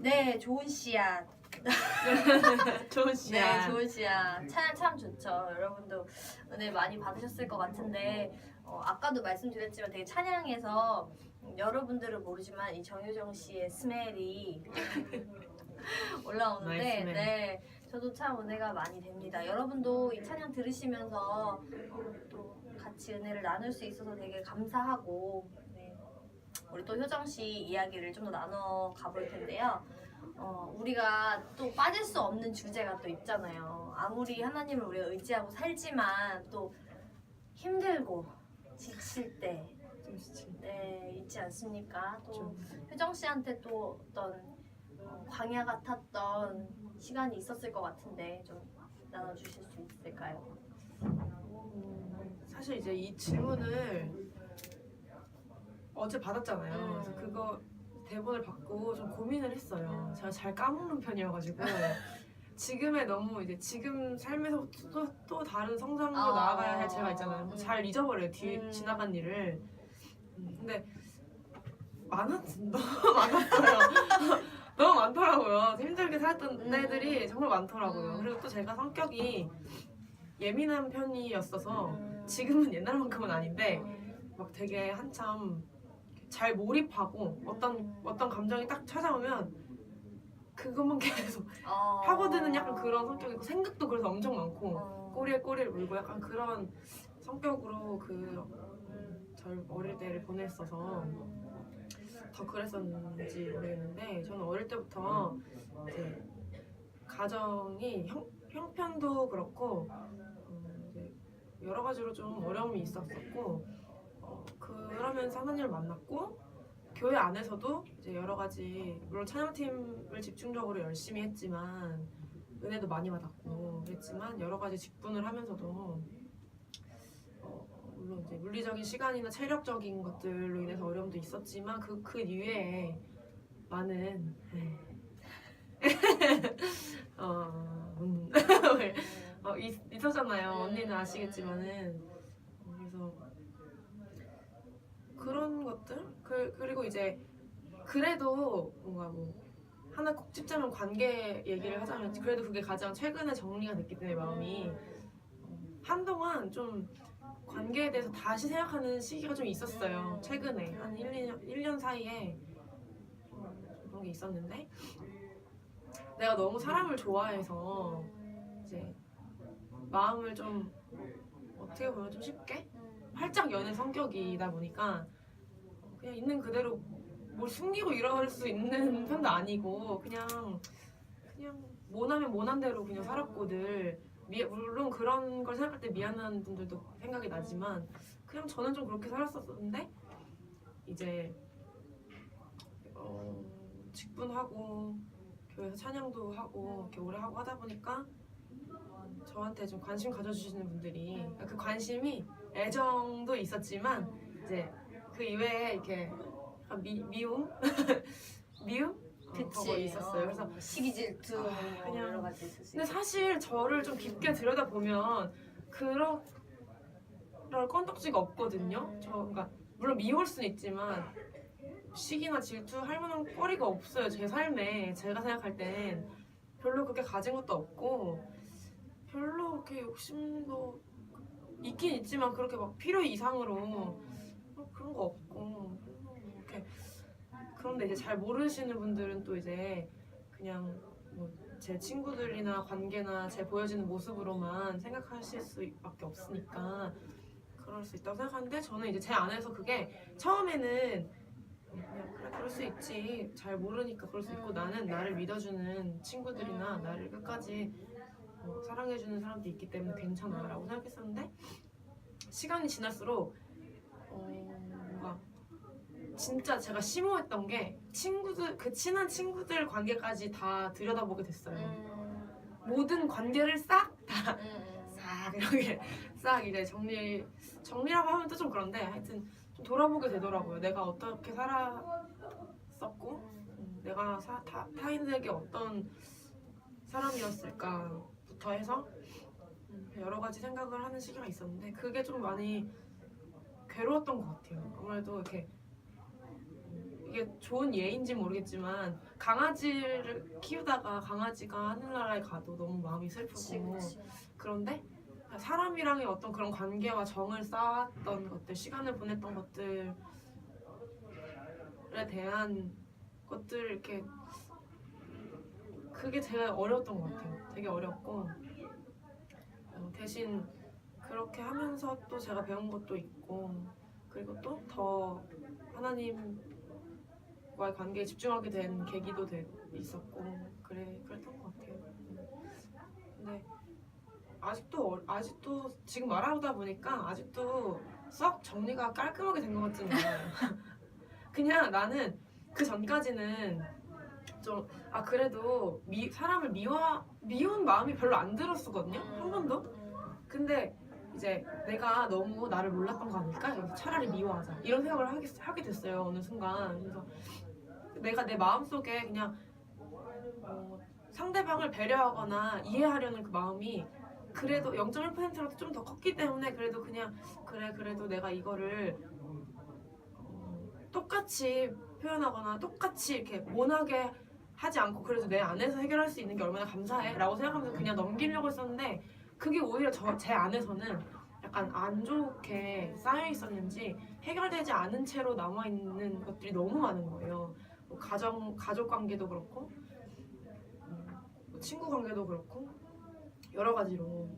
네, 좋은 씨앗. 좋은 씨야. 네, 좋은 씨앗. 찬양 참 좋죠. 여러분도 은혜 많이 받으셨을 것 같은데 아까도 말씀드렸지만 되게 찬양에서 여러분들은 모르지만 이 정효정 씨의 스멜이 올라오는데 나이스 스멜. 네, 저도 참 은혜가 많이 됩니다. 여러분도 이 찬양 들으시면서 또 같이 은혜를 나눌 수 있어서 되게 감사하고 네, 우리 또 효정 씨 이야기를 좀 더 나눠 가볼 텐데요. 우리가 또 빠질 수 없는 주제가 또 있잖아요. 아무리 하나님을 우리가 의지하고 살지만 또 힘들고 지칠 때 좀 지칠. 네, 있지 않습니까? 또 좀. 효정 씨한테 또 어떤 광야 같았던 시간이 있었을 것 같은데 좀 나눠주실 수 있을까요? 사실 이제 이 질문을 어제 받았잖아요. 그래서 그거 대본을 받고 좀 고민을 했어요. 제가 잘 까먹는 편이어가지고 지금의 너무 이제 지금 삶에서 또 다른 성장으로 나아가야 할 제가 있잖아요. 잘 잊어버려요. 뒤에 지나간 일을. 근데 너무 많았어요. 너무 많더라고요. 힘들게 살았던 때들이 정말 많더라고요. 그리고 또 제가 성격이 예민한 편이었어서 지금은 옛날만큼은 아닌데 막 되게 한참 잘 몰입하고 어떤 감정이 딱 찾아오면 그것만 계속 파고드는 약간 그런 성격이고 생각도 그래서 엄청 많고 꼬리에 꼬리를 물고 약간 그런 성격으로 절 어릴 때를 보냈어서 더 그랬었는지 모르겠는데 저는 어릴 때부터 이제 가정이 형편도 그렇고 이제 여러 가지로 좀 어려움이 있었었고 그러면서 하나님을 만났고 교회 안에서도 이제 여러 가지 물론 찬양팀을 집중적으로 열심히 했지만 은혜도 많이 받았고 그랬지만 여러 가지 직분을 하면서도 물론 이제 물리적인 시간이나 체력적인 것들로 인해서 어려움도 있었지만 그 이외에 많은 있었잖아요. 언니는 아시겠지만은 그래서 그런 것들 그리고 이제 그래도 뭔가 뭐 하나 꼭 집자면 관계 얘기를 하자면 그래도 그게 가장 최근에 정리가 됐기 때문에 마음이 한동안 좀 관계에 대해서 다시 생각하는 시기가 좀 있었어요. 최근에 한 1년 사이에 그런 게 있었는데 내가 너무 사람을 좋아해서 이제 마음을 좀 어떻게 보면 좀 쉽게 활짝 여는 성격이다 보니까 그냥 있는 그대로 뭘 숨기고 이럴 수 있는 편도 아니고 그냥 모나면 모난 대로 그냥 살았고들 물론 그런 걸 생각할 때 미안한 분들도 생각이 나지만 그냥 저는 좀 그렇게 살았었는데 이제 직분하고 교회에서 찬양도 하고 이렇게 오래 하고 하다 보니까 저한테 좀 관심 가져주시는 분들이 그 관심이 애정도 있었지만 이제 그 이외에 이렇게 약간 미움? 미움? 그거 있었어요. 그래서 시기 질투 그냥 여러 가지 있을 수 근데 있어요. 사실 저를 좀 깊게 들여다보면 그럴 건덕지가 없거든요. 그러니까 물론 미울 수는 있지만 시기나 질투할 만한 거리가 없어요. 제 삶에 제가 생각할 땐 별로 그렇게 가진 것도 없고 별로 그렇게 욕심도 있긴 있지만 그렇게 막 필요 이상으로 그런 거 없고 이렇게 그런데 이제 잘 모르시는 분들은 또 이제 그냥 뭐 제 친구들이나 관계나 제 보여지는 모습으로만 생각하실 수밖에 없으니까 그럴 수 있다고 생각하는데 저는 이제 제 안에서 그게 처음에는 그냥 그래 그럴 수 있지 잘 모르니까 그럴 수 있고 나는 나를 믿어주는 친구들이나 나를 끝까지 사랑해주는 사람도 있기 때문에 괜찮아 라고 생각했었는데 시간이 지날수록 뭔가 진짜 제가 심오했던 게 그 친한 친구들 관계까지 다 들여다보게 됐어요. 모든 관계를 싹 이렇게 싹 이제 정리라고 하면 또 좀 그런데 하여튼 좀 돌아보게 되더라고요. 내가 어떻게 살았었고 내가 타인에게 어떤 사람이었을까부터 해서 여러 가지 생각을 하는 시기가 있었는데 그게 좀 많이 괴로웠던 것 같아요. 아무래도 이렇게 이게 좋은 예인지 모르겠지만 강아지를 키우다가 강아지가 하늘나라에 가도 너무 마음이 슬프고 그런데 사람이랑의 어떤 그런 관계와 정을 쌓았던 것들, 시간을 보냈던 것들에 대한 것들 이렇게 그게 되게 어려웠던 것 같아요. 되게 어렵고 대신 그렇게 하면서 또 제가 배운 것도 있고 그리고 또 더 하나님과의 관계에 집중하게 된 계기도 있었고 그랬던 것 같아요. 근데 아직도 지금 말하다 보니까 아직도 썩 정리가 깔끔하게 된 것 같지는 않아요. 그냥 나는 그 전까지는 좀 그래도 사람을 미운 마음이 별로 안 들었었거든요. 한 번도. 근데 이제 내가 너무 나를 몰랐던 거 아닐까? 차라리 미워하자 이런 생각을 하게 됐어요. 어느 순간. 그래서 내가 내 마음속에 그냥 상대방을 배려하거나 이해하려는 그 마음이 그래도 0.1%라도 좀 더 컸기 때문에 그래도 그냥 그래도 내가 이거를 똑같이 표현하거나 똑같이 이렇게 모나게 하지 않고 그래도 내 안에서 해결할 수 있는 게 얼마나 감사해 라고 생각하면서 그냥 넘기려고 했었는데 그게 오히려 제 안에서는 약간 안 좋게 쌓여 있었는지 해결되지 않은 채로 남아있는 것들이 너무 많은 거예요. 뭐 가족 관계도 그렇고 뭐 친구 관계도 그렇고 여러 가지로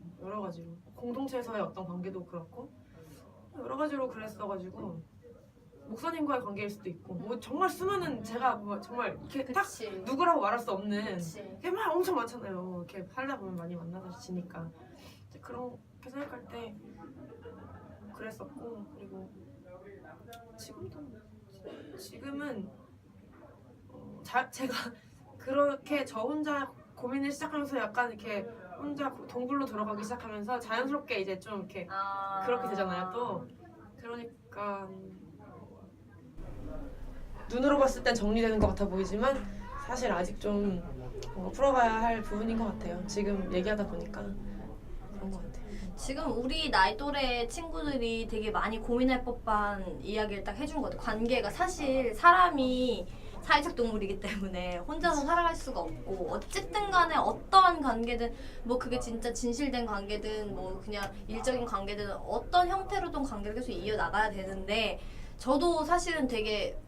공동체에서의 어떤 관계도 그렇고 여러 가지로 그랬어가지고 목사님과의 관계일 수도 있고 뭐 정말 수많은 제가 뭐 정말 이렇게 딱 누구라고 말할 수 없는 게 막 엄청 많잖아요. 이렇게 살다 보면 많이 만나서 지니까 그렇게 생각할 때 그랬었고 그리고 지금은 제가 그렇게 저 혼자 고민을 시작하면서 약간 이렇게 혼자 동굴로 들어가기 시작하면서 자연스럽게 이제 좀 이렇게 그렇게 되잖아요. 또 그러니까 눈으로 봤을 땐 정리되는 것 같아 보이지만 사실 아직 좀 풀어가야 할 부분인 것 같아요. 지금 얘기하다 보니까 그런 것 같아요. 지금 우리 나이 또래 친구들이 되게 많이 고민할 법한 이야기를 딱 해준 것 같아요. 관계가 사실 사람이 사회적 동물이기 때문에 혼자서 살아갈 수가 없고 어쨌든 간에 어떠한 관계든 뭐 그게 진짜 진실된 관계든 뭐 그냥 일적인 관계든 어떤 형태로든 관계를 계속 이어나가야 되는데 저도 사실은 되게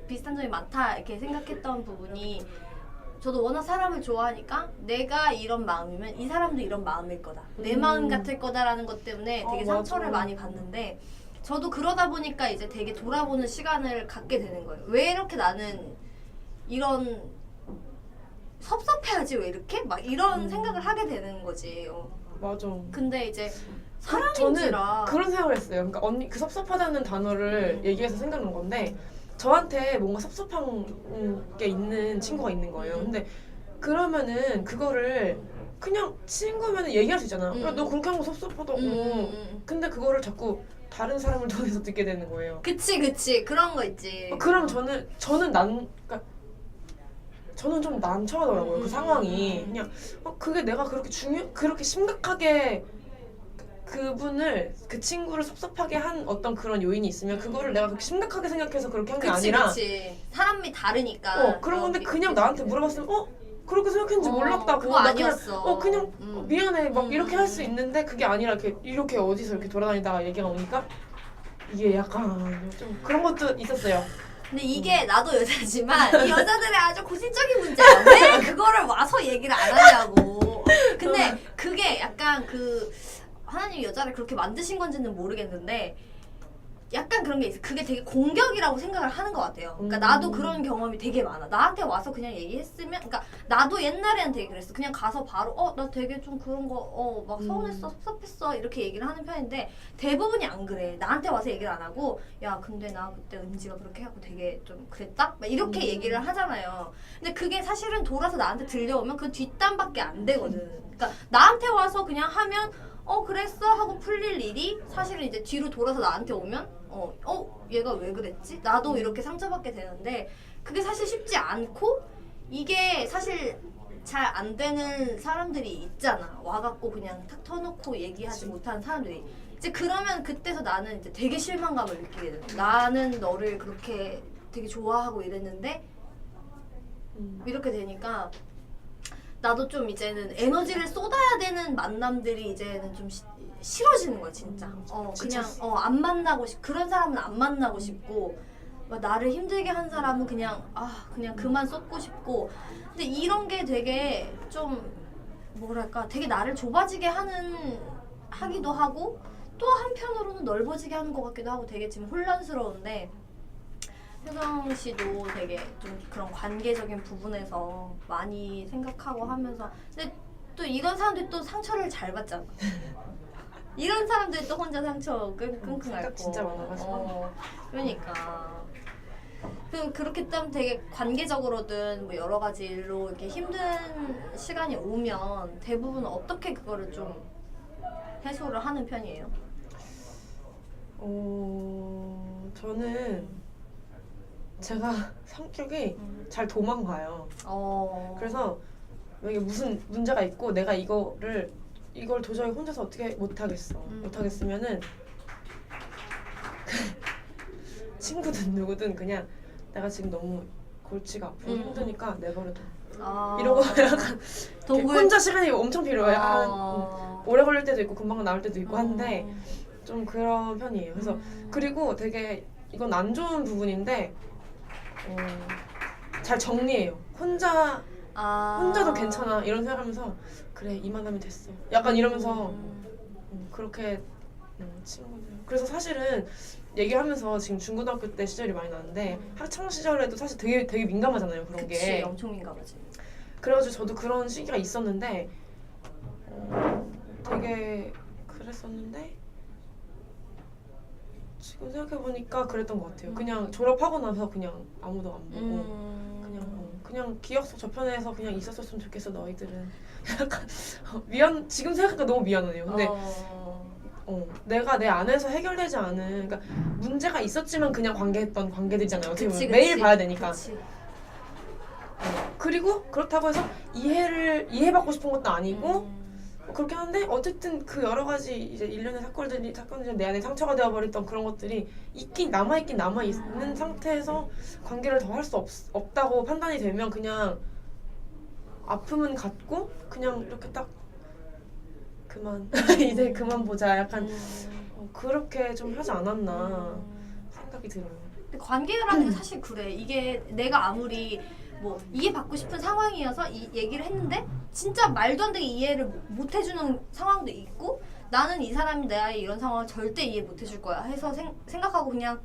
비슷한 점이 많다 이렇게 생각했던 부분이 저도 워낙 사람을 좋아하니까 내가 이런 마음이면 이 사람도 이런 마음일 거다. 내 마음 같을 거다라는 것 때문에 되게 상처를 많이 받는데 저도 그러다 보니까 이제 되게 돌아보는 시간을 갖게 되는 거예요. 왜 이렇게 나는 이런 섭섭해하지 왜 이렇게? 막 이런 생각을 하게 되는 거지. 맞아. 근데 이제 저는 사람인지라 그런 생각을 했어요. 그러니까 언니 그 섭섭하다는 단어를 얘기해서 생각난 건데 저한테 뭔가 섭섭한 게 있는 친구가 있는 거예요. 근데 그러면은 그거를 그냥 친구면은 얘기할 수 있잖아. 야, 너 그렇게 한 거 섭섭하다고. 근데 그거를 자꾸 다른 사람을 통해서 듣게 되는 거예요. 그치 그런 거 있지. 그럼 저는 그러니까 저는 좀 난처하더라고요. 그 상황이 그냥 그게 내가 그렇게 심각하게 그분을 그 친구를 섭섭하게 한 어떤 그런 요인이 있으면 그거를 내가 그렇게 심각하게 생각해서 그렇게 한 게 아니라 그치 사람이 다르니까 그런 건데 그냥 나한테 물어봤으면 그렇게 생각했는지 몰랐다고 그거 아니었어. 그냥 미안해 막 이렇게 할 수 있는데 그게 아니라 이렇게 어디서 이렇게 돌아다니다가 얘기가 오니까 이게 약간 좀 그런 것도 있었어요. 근데 이게 나도 여자지만 이 여자들의 아주 고질적인 문제야. 왜 그거를 와서 얘기를 안 하냐고. 근데 그게 약간 하나님이 여자를 그렇게 만드신 건지는 모르겠는데 약간 그런 게 있어. 그게 되게 공격이라고 생각을 하는 것 같아요. 그러니까 나도 그런 경험이 되게 많아. 나한테 와서 그냥 얘기했으면, 그러니까 나도 옛날에는 되게 그랬어. 그냥 가서 바로 나 되게 좀 그런 거 막 서운했어, 섭섭했어 이렇게 얘기를 하는 편인데 대부분이 안 그래. 나한테 와서 얘기를 안 하고 야 근데 나 그때 은지가 그렇게 하고 되게 좀 그랬다? 막 이렇게 얘기를 하잖아요. 근데 그게 사실은 돌아서 나한테 들려오면 그 뒷담밖에 안 되거든. 그러니까 나한테 와서 그냥 하면 그랬어 하고 풀릴 일이 사실은 이제 뒤로 돌아서 나한테 오면 얘가 왜 그랬지? 나도 이렇게 상처받게 되는데 그게 사실 쉽지 않고 이게 사실 잘 안 되는 사람들이 있잖아. 와갖고 그냥 탁 터놓고 얘기하지 못하는 사람들이 이제 그러면 그때서 나는 이제 되게 실망감을 느끼게 돼. 나는 너를 그렇게 되게 좋아하고 이랬는데 이렇게 되니까 나도 좀 이제는 에너지를 쏟아야 되는 만남들이 이제는 좀 싫어지는 거야 진짜. 그냥 지쳤어. 안 만나고 그런 사람은 안 만나고 싶고 막 나를 힘들게 한 사람은 그냥 그냥 그만 쏟고 싶고. 근데 이런 게 되게 좀 뭐랄까 되게 나를 좁아지게 하기도 하고 또 한편으로는 넓어지게 하는 것 같기도 하고 되게 지금 혼란스러운데 효정 씨도 되게 좀 그런 관계적인 부분에서 많이 생각하고 하면서 근데 또 이런 사람들이 또 상처를 잘 받잖아. 이런 사람들이 또 혼자 상처 끙끙 생각 앓고 진짜 많아가지고. 그러니까 그렇게 좀 되게 관계적으로든 뭐 여러 가지 일로 이렇게 힘든 시간이 오면 대부분 어떻게 그거를 좀 해소를 하는 편이에요? 저는 제가 성격이 잘 도망가요. 그래서 이게 무슨 문제가 있고 내가 이걸 도저히 혼자서 어떻게 못하겠으면은 친구든 누구든 그냥 내가 지금 너무 골치가 아프고 힘드니까 내버려둬. 이러고 약간 혼자 시간이 엄청 필요해. 오래 걸릴 때도 있고 금방 나올 때도 있고 한데 좀 그런 편이에요. 그래서 그리고 되게 이건 안 좋은 부분인데 잘 정리해요. 혼자도 괜찮아 이런 생각하면서 그래 이만하면 됐어. 약간 이러면서 그렇게 친구들. 그래서 사실은 얘기하면서 지금 중고등학교 때 시절이 많이 나는데 학창 시절에도 사실 되게 민감하잖아요 그런 그치, 게. 엄청 민감하지. 그래가지고 저도 그런 시기가 있었는데 되게 그랬었는데 지금 생각해보니까 그랬던 것 같아요. 그냥 졸업하고 나서 그냥 아무도 안 보고 그냥 기억 속 저편에서 그냥 있었으면 좋겠어 너희들은. 약간 지금 생각하니까 너무 미안해요. 근데 내가 내 안에서 해결되지 않은 그러니까 문제가 있었지만 그냥 관계했던 관계들이잖아요. 어떻게 보면 매일 봐야 되니까. 그리고 그렇다고 해서 이해받고 싶은 것도 아니고 그렇게 하는데 어쨌든 그 여러 가지 이제 일련의 사건들이 내 안에 상처가 되어버렸던 그런 것들이 남아있는 상태에서 관계를 더 할 수 없다고 판단이 되면 그냥 아픔은 갖고 그냥 이렇게 딱 그만 이제 그만 보자 약간 그렇게 좀 하지 않았나 생각이 들어요. 근데 관계라는 게 사실 그래. 이게 내가 아무리 뭐 이해받고 싶은 상황이어서 이 얘기를 했는데 진짜 말도 안 되게 이해를 못 해주는 상황도 있고 나는 이 사람이 나의 이런 상황을 절대 이해 못 해줄 거야 해서 생각하고 그냥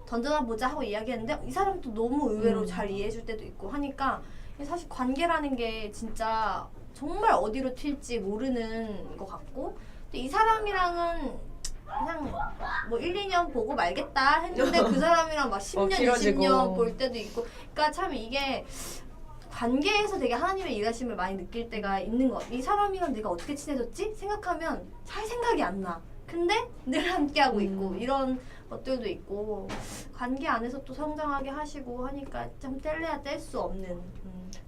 던져나 보자 하고 이야기했는데 이 사람도 너무 의외로 잘 이해해줄 때도 있고 하니까 사실 관계라는 게 진짜 정말 어디로 튈지 모르는 것 같고 또 이 사람이랑은 그냥 뭐 1, 2년 보고 말겠다 했는데 그 사람이랑 막 10년, 길어지고. 20년 볼 때도 있고 그러니까 참 이게 관계에서 되게 하나님의 일하심을 많이 느낄 때가 있는 것 같아. 이 사람이랑 내가 어떻게 친해졌지? 생각하면 잘 생각이 안 나. 근데 늘 함께하고 있고 이런 것들도 있고 관계 안에서 또 성장하게 하시고 하니까 참 뗄래야 뗄 수 없는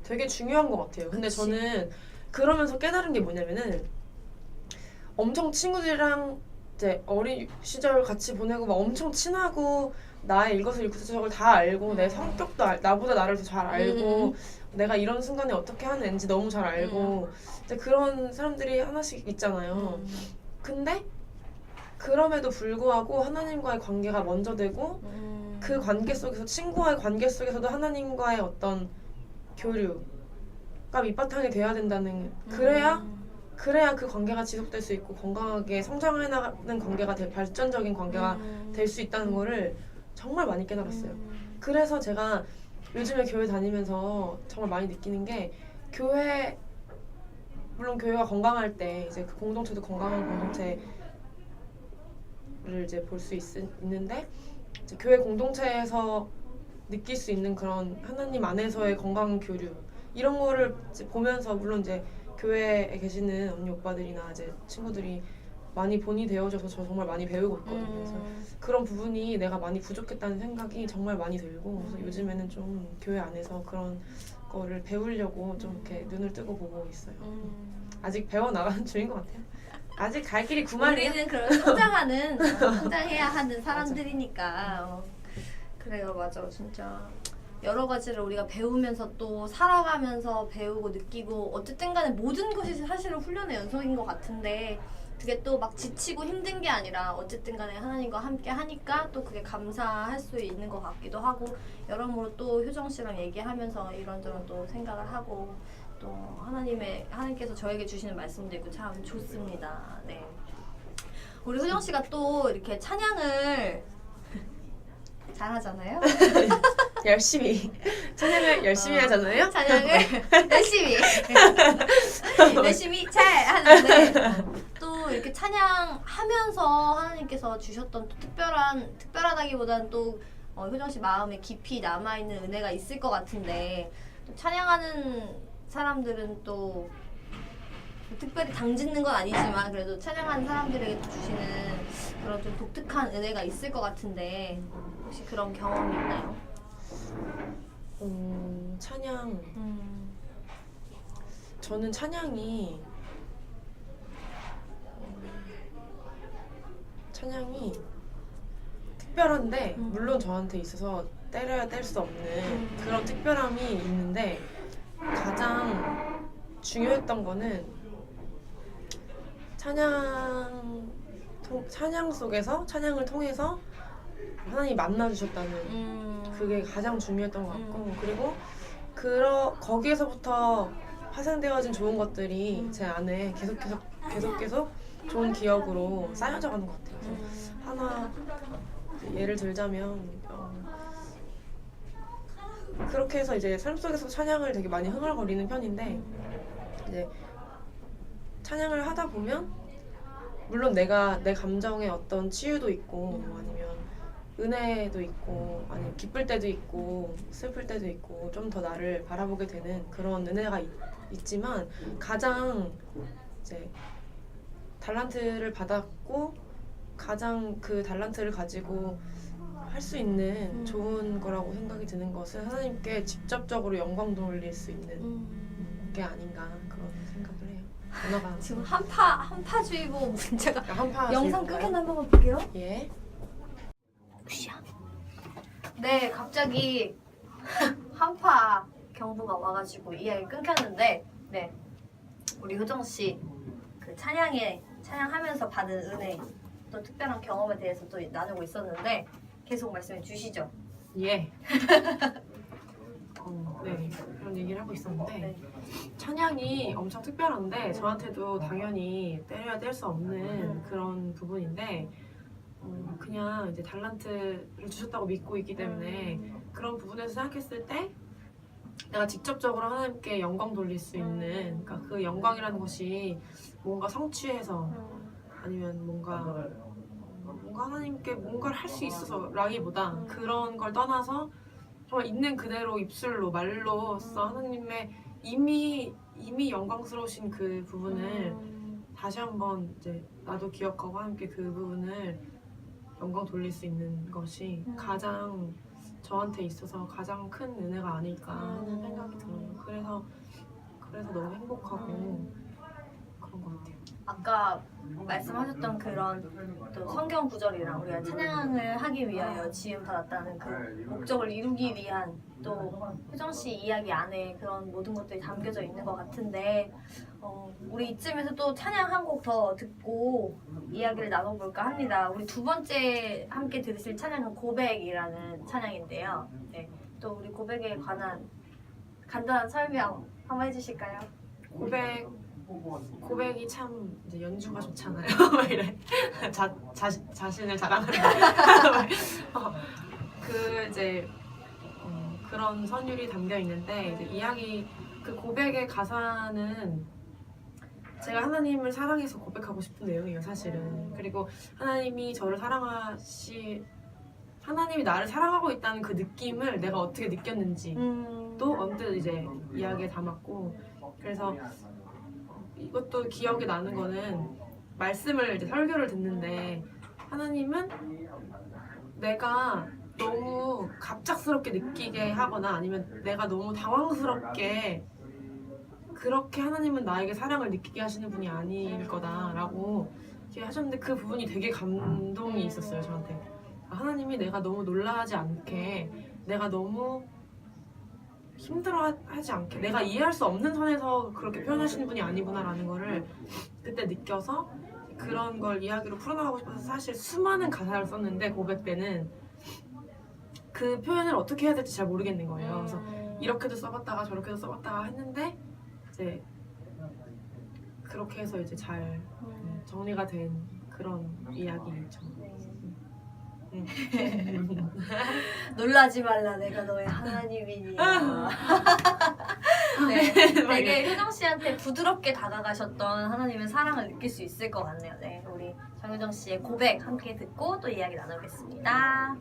되게 중요한 것 같아요. 근데 그치. 저는 그러면서 깨달은 게 뭐냐면은 엄청 친구들이랑 이제 어린 시절 같이 보내고 막 엄청 친하고 나의 일거수일투족을 다 알고 내 성격도 나보다 나를 더 잘 알고 내가 이런 순간에 어떻게 하는 애인지 너무 잘 알고 이제 그런 사람들이 하나씩 있잖아요. 근데 그럼에도 불구하고 하나님과의 관계가 먼저 되고 그 관계 속에서 친구와의 관계 속에서도 하나님과의 어떤 교류가 밑바탕이 돼야 된다는 그래야 그 관계가 지속될 수 있고 건강하게 성장해 나가는 관계가 발전적인 관계가 될 수 있다는 거를 정말 많이 깨달았어요. 그래서 제가 요즘에 교회 다니면서 정말 많이 느끼는 게 물론 교회가 건강할 때 이제 그 공동체도 건강한 공동체를 이제 볼 수 있는데 이제 교회 공동체에서 느낄 수 있는 그런 하나님 안에서의 건강한 교류 이런 거를 이제 보면서 물론 이제 교회에 계시는 언니 오빠들이나 이제 친구들이 많이 본이 되어줘서 저 정말 많이 배우고 있거든요. 그래서 그런 부분이 내가 많이 부족했다는 생각이 정말 많이 들고 그래서 요즘에는 좀 교회 안에서 그런 거를 배우려고 좀 이렇게 눈을 뜨고 보고 있어요. 아직 배워나가는 중인 것 같아요. 아직 갈 길이 9마리야. 우리는 그런 성장해야 하는 사람들이니까 그래요, 맞아, 진짜 여러 가지를 우리가 배우면서 또 살아가면서 배우고 느끼고 어쨌든 간에 모든 것이 사실은 훈련의 연속인 것 같은데 그게 또 막 지치고 힘든 게 아니라 어쨌든 간에 하나님과 함께 하니까 또 그게 감사할 수 있는 것 같기도 하고 여러모로 또 효정 씨랑 얘기하면서 이런저런 또 생각을 하고 또 하나님께서 저에게 주시는 말씀도 있고 참 좋습니다. 네. 우리 효정 씨가 또 이렇게 찬양을 잘하잖아요. 열심히 찬양을 열심히 하잖아요. 찬양을 열심히 잘 하는데 또 이렇게 찬양하면서 하나님께서 주셨던 또 특별하다기보다는 또 효정 씨 마음에 깊이 남아 있는 은혜가 있을 것 같은데 또 찬양하는 사람들은 또 특별히 당짓는 건 아니지만 그래도 찬양하는 사람들에게 주시는 그런 좀 독특한 은혜가 있을 것 같은데 혹시 그런 경험이 있나요? 찬양. 저는 찬양이 특별한데 물론 저한테 있어서 때려야 뗄 수 없는 그런 특별함이 있는데 가장 중요했던 거는 찬양 속에서 찬양을 통해서 하나님이 만나주셨다는 그게 가장 중요했던 것 같고 그리고 거기에서부터 파생되어진 좋은 것들이 제 안에 계속 좋은 기억으로 쌓여져 가는 것 같아요. 그래서 하나 예를 들자면 그렇게 해서 이제 삶 속에서 찬양을 되게 많이 흥얼거리는 편인데 이제 찬양을 하다 보면 물론 내 감정에 어떤 치유도 있고 아니면 은혜도 있고 아니면 기쁠 때도 있고 슬플 때도 있고 좀 더 나를 바라보게 되는 그런 은혜가 있지만 가장 이제 달란트를 받았고 가장 그 달란트를 가지고 할 수 있는 좋은 거라고 생각이 드는 것은 하나님께 직접적으로 영광 돌릴 수 있는 게 아닌가 그런 생각을 해요. 전화가 지금 한파주의보 문자가 한파 영상 끄면 한 번만 볼게요. 예. 네, 갑자기 한파 경보가 와가지고 이야기 끊겼는데, 네, 우리 효정 씨 그 찬양하면서 받은 은혜, 또 특별한 경험에 대해서 또 나누고 있었는데 계속 말씀해 주시죠. 예. 네, 그런 얘기를 하고 있었는데 네. 찬양이 엄청 특별한데 저한테도 당연히 때려야 뗄 수 없는 그런 부분인데 그냥 이제 달란트를 주셨다고 믿고 있기 때문에 그런 부분에서 생각했을 때 내가 직접적으로 하나님께 영광 돌릴 수 있는 그러니까 그 영광이라는 것이 뭔가 성취해서 아니면 뭔가 하나님께 뭔가를 할 수 있어서라기보다 그런 걸 떠나서 정말 있는 그대로 입술로 말로써 하나님의 이미 영광스러우신 그 부분을 다시 한번 이제 나도 기억하고 함께 그 부분을 영광 돌릴 수 있는 것이 가장 저한테 있어서 가장 큰 은혜가 아닐까 하는 생각이 들어요. 그래서 너무 행복하고 그런 것 같아요. 아까 말씀하셨던 그런 또 성경 구절이랑 우리가 찬양을 하기 위하여 지음 받았다는 그 목적을 이루기 위한 또 효정 씨 이야기 안에 그런 모든 것들이 담겨져 있는 것 같은데 우리 이쯤에서 또 찬양 한 곡 더 듣고 이야기를 나눠볼까 합니다. 우리 두 번째 함께 들으실 찬양은 고백이라는 찬양인데요. 네, 또 우리 고백에 관한 간단한 설명 한번 해주실까요? 고백이 참 이제 연주가 좋잖아요. 이래 자신을 자랑한다. 그 이제 그런 선율이 담겨 있는데 이제 그 고백의 가사는 제가 하나님을 사랑해서 고백하고 싶은 내용이에요, 사실은. 그리고 하나님이 하나님이 나를 사랑하고 있다는 그 느낌을 내가 어떻게 느꼈는지 또 언뜻 이제 이야기에 담았고 그래서 이것도 기억이 나는 거는 말씀을 이제 설교를 듣는데 하나님은 내가 너무 갑작스럽게 느끼게 하거나 아니면 내가 너무 당황스럽게 그렇게 하나님은 나에게 사랑을 느끼게 하시는 분이 아닐 거다라고 이렇게 하셨는데 그 부분이 되게 감동이 있었어요, 저한테. 하나님이 내가 너무 놀라지 않게, 내가 너무 힘들어하지 않게, 내가 이해할 수 없는 선에서 그렇게 표현하시는 분이 아니구나라는 거를 그때 느껴서 그런 걸 이야기로 풀어나가고 싶어서 사실 수많은 가사를 썼는데 고백 때는 그 표현을 어떻게 해야 될지 잘 모르겠는 거예요. 그래서 이렇게도 써봤다가 저렇게도 써봤다가 했는데 이제 그렇게 해서 이제 잘 정리가 된 그런 이야기죠. 놀라지 말라 내가 너의 하나님이니. 네, 되게 효정 씨한테 부드럽게 다가가셨던 하나님의 사랑을 느낄 수 있을 것 같네요. 네, 우리 정효정 씨의 고백 함께 듣고 또 이야기 나누겠습니다.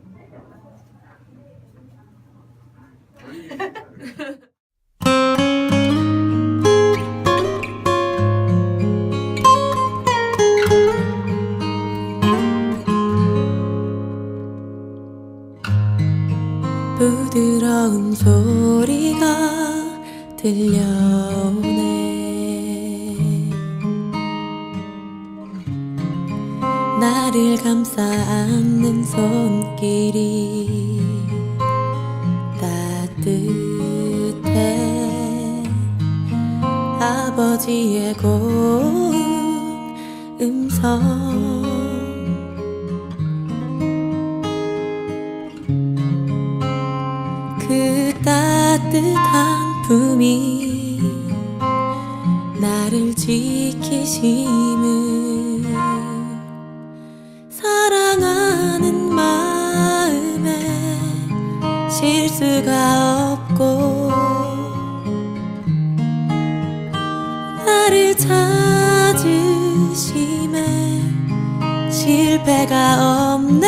부드러운 소리가 들려오네. 나를 감싸 안는 손길이 따뜻해. 아버지의 고운 음성, 그 따뜻한 품이 나를 지키심을, 사랑하는 마음에 실수가 없고 나를 찾으심에 실패가 없네.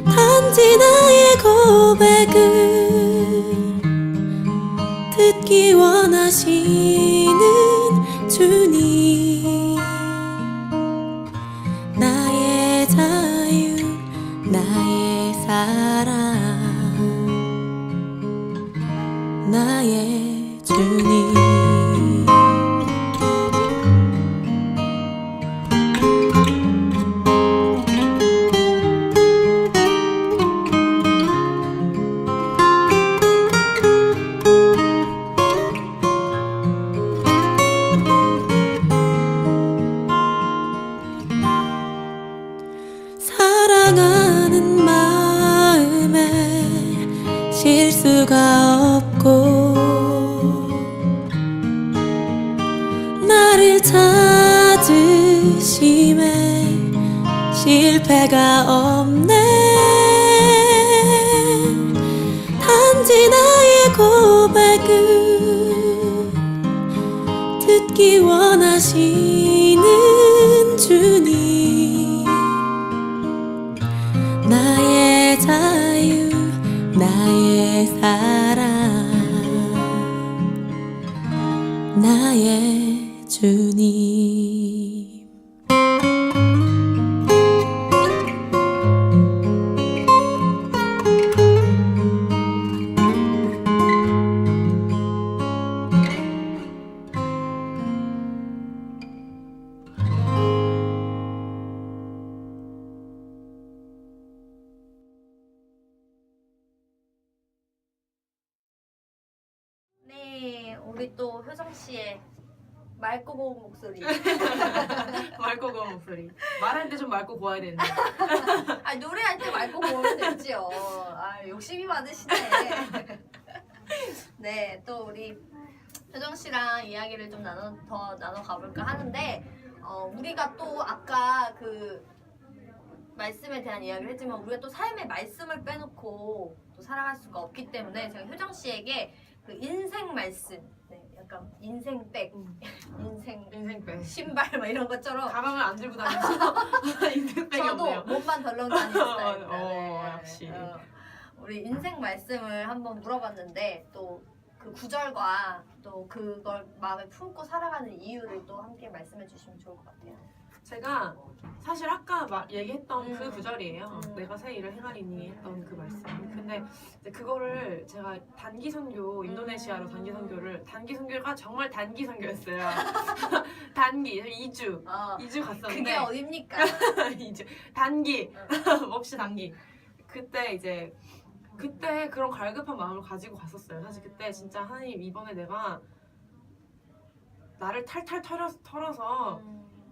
단지 나의 고백을 듣기 원하시는 주님, 나의 자유, 나의 사랑, 나의 주님. 사랑하는 마음에 실수가 없고 나를 찾으심에 실패가 없네. 단지 나의 고백을 듣기 원하시는 주님, 나의 자유, 나의 사랑, 나의 주님. 네, 우리 또 효정 씨의 맑고 고운 목소리. 맑고 고운 목소리. 말할 때 좀 맑고 고와야 되는데. 아, 노래할 때 맑고 고우면 되지요. 아, 욕심이 많으시네. 네, 또 우리 효정 씨랑 이야기를 좀 더 나눠 가볼까 하는데, 우리가 또 아까 그 말씀에 대한 이야기를 했지만 우리가 또 삶의 말씀을 빼놓고 또 살아갈 수가 없기 때문에 제가 효정 씨에게 그 인생 말씀, 네, 약간 인생백, 인생백. 신발 막 이런 것처럼 가방을 안 들고 다니면서 인생백이 저도 없네요. 몸만 덜렁 다니는 스타일입니다. 역시. 우리 인생 말씀을 한번 물어봤는데 또 그 구절과 또 그걸 마음에 품고 살아가는 이유를 또 함께 말씀해 주시면 좋을 것 같아요. 제가 사실 아까 얘기했던 그 구절이에요. 내가 새 일을 행하리니 했던 그 말씀. 근데 이제 그거를 제가 단기 선교, 인도네시아로 단기 선교가 정말 단기 선교였어요. 단기 2주 갔었는데 그게 어딥니까? 2주 단기 몹시 단기. 그때 그런 갈급한 마음을 가지고 갔었어요. 사실 그때 진짜 하나님 이번에 내가 나를 탈탈 털어서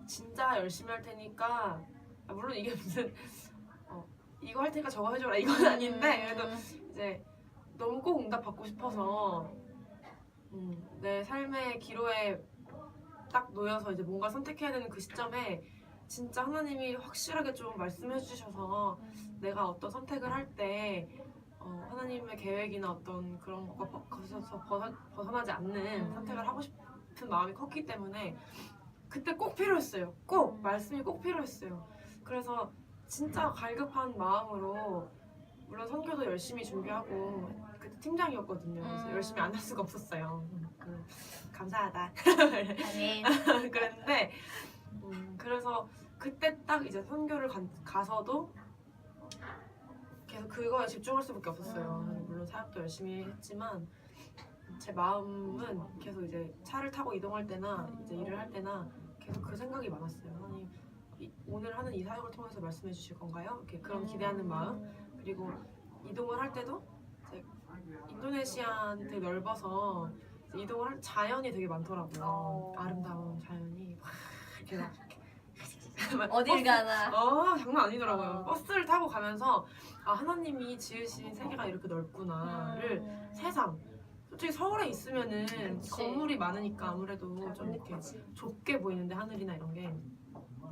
진짜 열심히 할 테니까 물론 이게 무슨 이거 할 테니까 저거 해줘라 이건 아닌데 그래도 이제 너무 꼭 응답받고 싶어서 내 삶의 기로에 딱 놓여서 이제 뭔가 선택해야 되는 그 시점에 진짜 하나님이 확실하게 좀 말씀해 주셔서 내가 어떤 선택을 할 때 하나님의 계획이나 어떤 그런 것에서 벗어나지 않는 선택을 하고 싶은 마음이 컸기 때문에 그때 꼭 필요했어요. 꼭 말씀이 꼭 필요했어요. 그래서 진짜 갈급한 마음으로 물론 선교도 열심히 준비하고 그때 팀장이었거든요. 그래서 열심히 안 할 수가 없었어요. 감사하다. 아멘. 그랬는데 그래서 그때 딱 이제 선교를 가서도 계속 그거에 집중할 수밖에 없었어요. 물론 사역도 열심히 했지만 제 마음은 계속 이제 차를 타고 이동할 때나 이제 일을 할 때나 계속 그 생각이 많았어요. 하나님 오늘 하는 이 사역을 통해서 말씀해 주실 건가요? 이렇게 그런 기대하는 마음. 그리고 이동을 할 때도 이제 인도네시아는 되게 넓어서 이동을 할 자연이 되게 많더라고요. 아름다운 자연이 막 이렇게 어딜 가나. 장난 아니더라고요. 버스를 타고 가면서 하나님이 지으신 세계가 이렇게 넓구나를 세상. 솔직히 서울에 있으면은 그치. 건물이 많으니까 아무래도 좀 이렇게 좁게 보이는데 하늘이나 이런 게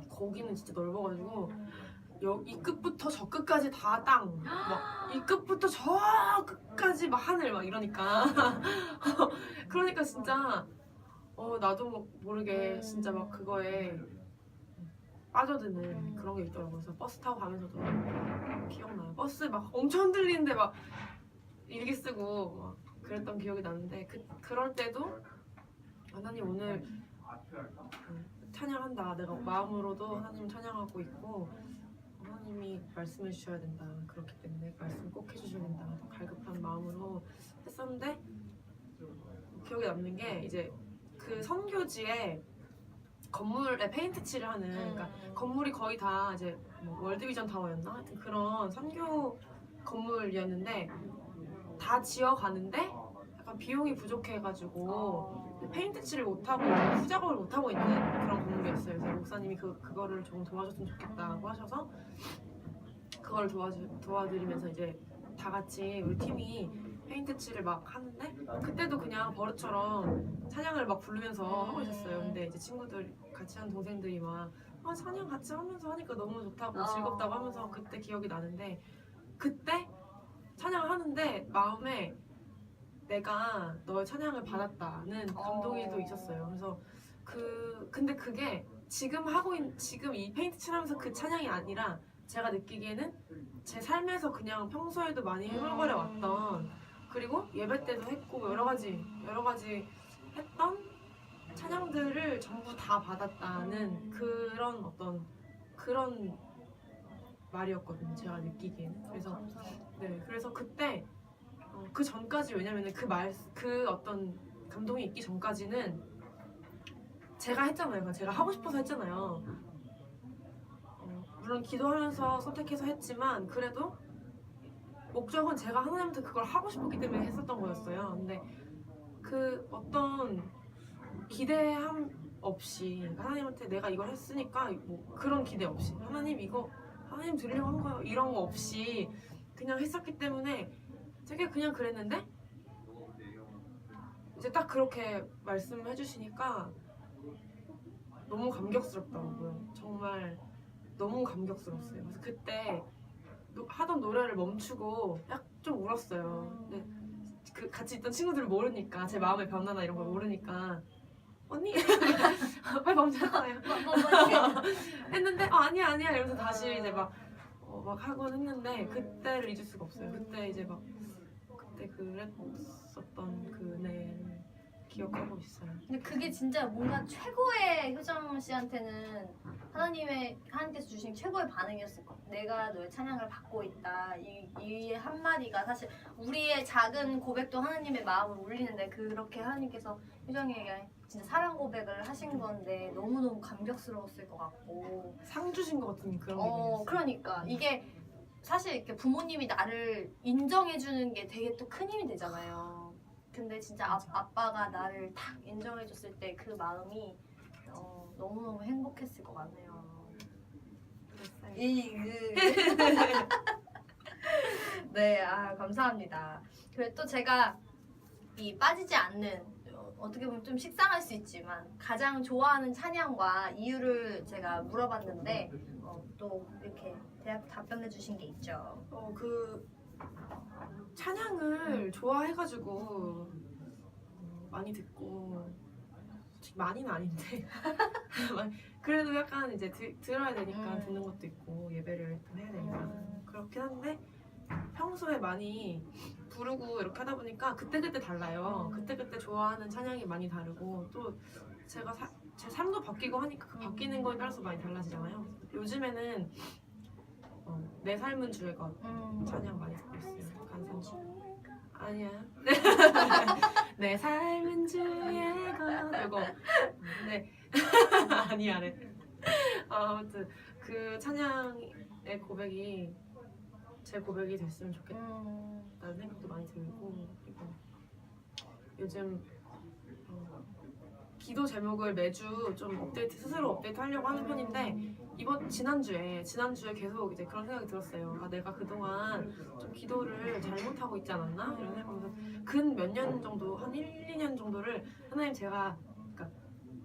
거기는 진짜 넓어가지고 이 끝부터 저 끝까지 다 땅, 막 이 끝부터 저 끝까지 막 하늘 막 이러니까 그러니까 진짜 나도 모르게 진짜 막 그거에 빠져드는 그런 게 있더라고요. 그래서 버스 타고 가면서도 기억나요. 버스 막 엄청 흔들리는데 막 일기 쓰고 막 그랬던 기억이 나는데 그럴 때도 하나님 오늘 찬양한다. 내가 마음으로도 하나님 찬양하고 있고 하나님이 말씀해 주셔야 된다. 그렇기 때문에 말씀 꼭 해주셔야 된다. 갈급한 마음으로 했었는데 기억에 남는 게 이제 그 선교지에 건물에 페인트 칠을 하는 그러니까 건물이 거의 다 이제 뭐 월드비전 타워였나? 하여튼 그런 선교 건물이었는데 다 지어가는데 약간 비용이 부족해가지고 페인트 칠을 못하고 후작업을 못하고 있는 그런 건물이었어요. 그래서 목사님이 그거를 좀 도와줬으면 좋겠다고 하셔서 그걸 도와드리면서 이제 다 같이 우리 팀이 페인트 칠을 막 하는데 그때도 그냥 버릇처럼 찬양을 막 부르면서 하고 있었어요. 근데 이제 친구들 같이 한 동생들이 막 찬양 같이 하면서 하니까 너무 좋다고 즐겁다고 하면서 그때 기억이 나는데 그때 찬양을 하는데 마음에 내가 너의 찬양을 받았다는 감동이 또 있었어요. 그래서 근데 그게 지금 이 페인트 칠하면서 그 찬양이 아니라 제가 느끼기에는 제 삶에서 그냥 평소에도 많이 흥얼거려 왔던 그리고 예배 때도 했고 여러 가지 했던 찬양들을 전부 다 받았다는 그런 말이었거든요. 제가 느끼기에는. 그래서 그때 그 전까지 왜냐면은 그 어떤 감동이 있기 전까지는 제가 했잖아요. 제가 하고 싶어서 했잖아요. 물론 기도하면서 선택해서 했지만 그래도 목적은 제가 하나님한테 그걸 하고 싶었기 때문에 했었던 거였어요. 근데 그 어떤 기대함 없이 하나님한테 내가 이걸 했으니까 뭐 그런 기대 없이 하나님 들으려고 한 거예요 이런 거 없이 그냥 했었기 때문에 되게 그냥 그랬는데 이제 딱 그렇게 말씀해 주시니까 너무 감격스럽더라고요. 정말 너무 감격스러웠어요. 그래서 그때 하던 노래를 멈추고 좀 울었어요. 근데 같이 있던 친구들을 모르니까 제 마음의 변화나 이런 걸 모르니까 언니 빨리 멈췄잖아요. 했는데 아니야 이러면서 다시 이제 막 하곤 했는데 그때를 잊을 수가 없어요. 그때 이제 그때 그랬었던 그 은혜를 기억하고 있어요. 근데 그게 진짜 뭔가 최고의 효정 씨한테는 하나님께서 주신 최고의 반응이었을 것 같아. 내가 너의 찬양을 받고 있다. 이 한마디가 사실 우리의 작은 고백도 하나님의 마음을 울리는데 그렇게 하나님께서 효정이에게 진짜 사랑 고백을 하신 건데 너무너무 감격스러웠을 것 같고. 상 주신 것 같은 그런 기분이었어요. 그러니까 이게 사실 이렇게 부모님이 나를 인정해주는 게 되게 또 큰 힘이 되잖아요. 근데 진짜 아빠가 나를 딱 인정해줬을 때 그 마음이 너무너무 행복했을 것 같네요. 네, 감사합니다. 그리고 또 제가 이 빠지지 않는 어떻게 보면 좀 식상할 수 있지만 가장 좋아하는 찬양과 이유를 제가 물어봤는데 또 이렇게 답변해 주신 게 있죠. 그 찬양을 좋아해가지고 많이 듣고 솔직히 많이는 아닌데 그래도 약간 이제 들어야 되니까 듣는 것도 있고 예배를 좀 해야 되니까 그렇긴 한데 평소에 많이 부르고 이렇게 하다 보니까 그때그때 달라요. 그때그때 좋아하는 찬양이 많이 다르고 또 제가 제 삶도 바뀌고 하니까 그 바뀌는 거에 따라서 많이 달라지잖아요. 요즘에는 내 삶은 주의 것 찬양 많이 듣고 있어요. 간상주 아니야. 내 삶은 주의 것 이거 네 아니야. 아무튼 그 찬양의 고백이 제 고백이 됐으면 좋겠다는 생각도 많이 들고 그리고 요즘 기도 제목을 매주 좀 스스로 업데이트 하려고 하는 편인데 지난주에 계속 이제 그런 생각이 들었어요. 아, 내가 그동안 좀 기도를 잘못하고 있지 않았나? 이런 생각하면서 근 몇 년 정도, 한 1, 2년 정도를 하나님 제가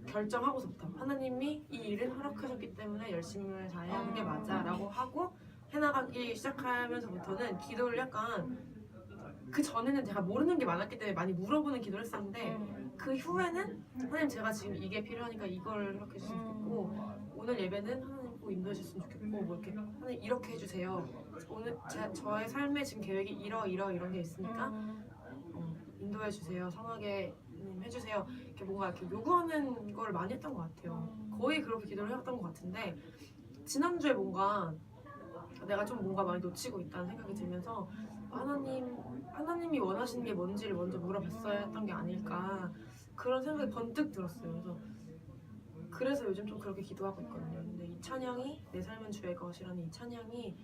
결정하고서부터 하나님이 이 일을 허락하셨기 때문에 열심히 다해야 하는 게 맞아 라고 하고 해나가기 시작하면서부터는 기도를 약간 그 전에는 제가 모르는 게 많았기 때문에 많이 물어보는 기도를 했었는데 그 후에는 하나님 제가 지금 이게 필요하니까 이걸 이렇게 해주시면 좋겠고 오늘 예배는 하나님 꼭 인도해 주셨으면 좋겠고 뭐 이렇게 하나님 이렇게 해주세요. 오늘 저의 삶의 지금 계획이 이런 게 있으니까 인도해 주세요. 성하게 해주세요. 이렇게 뭔가 이렇게 요구하는 걸 많이 했던 것 같아요. 거의 그렇게 기도를 해왔던 것 같은데 지난주에 뭔가 내가 좀 뭔가 많이 놓치고 있다는 생각이 들면서 하나님이 원하시는 게 뭔지를 먼저 물어봤어야 했던 게 아닐까 그런 생각이 번뜩 들었어요. 그래서 요즘 좀 그렇게 기도하고 있거든요. 근데 이 찬양이 내 삶은 주의 것이라는 이 찬양이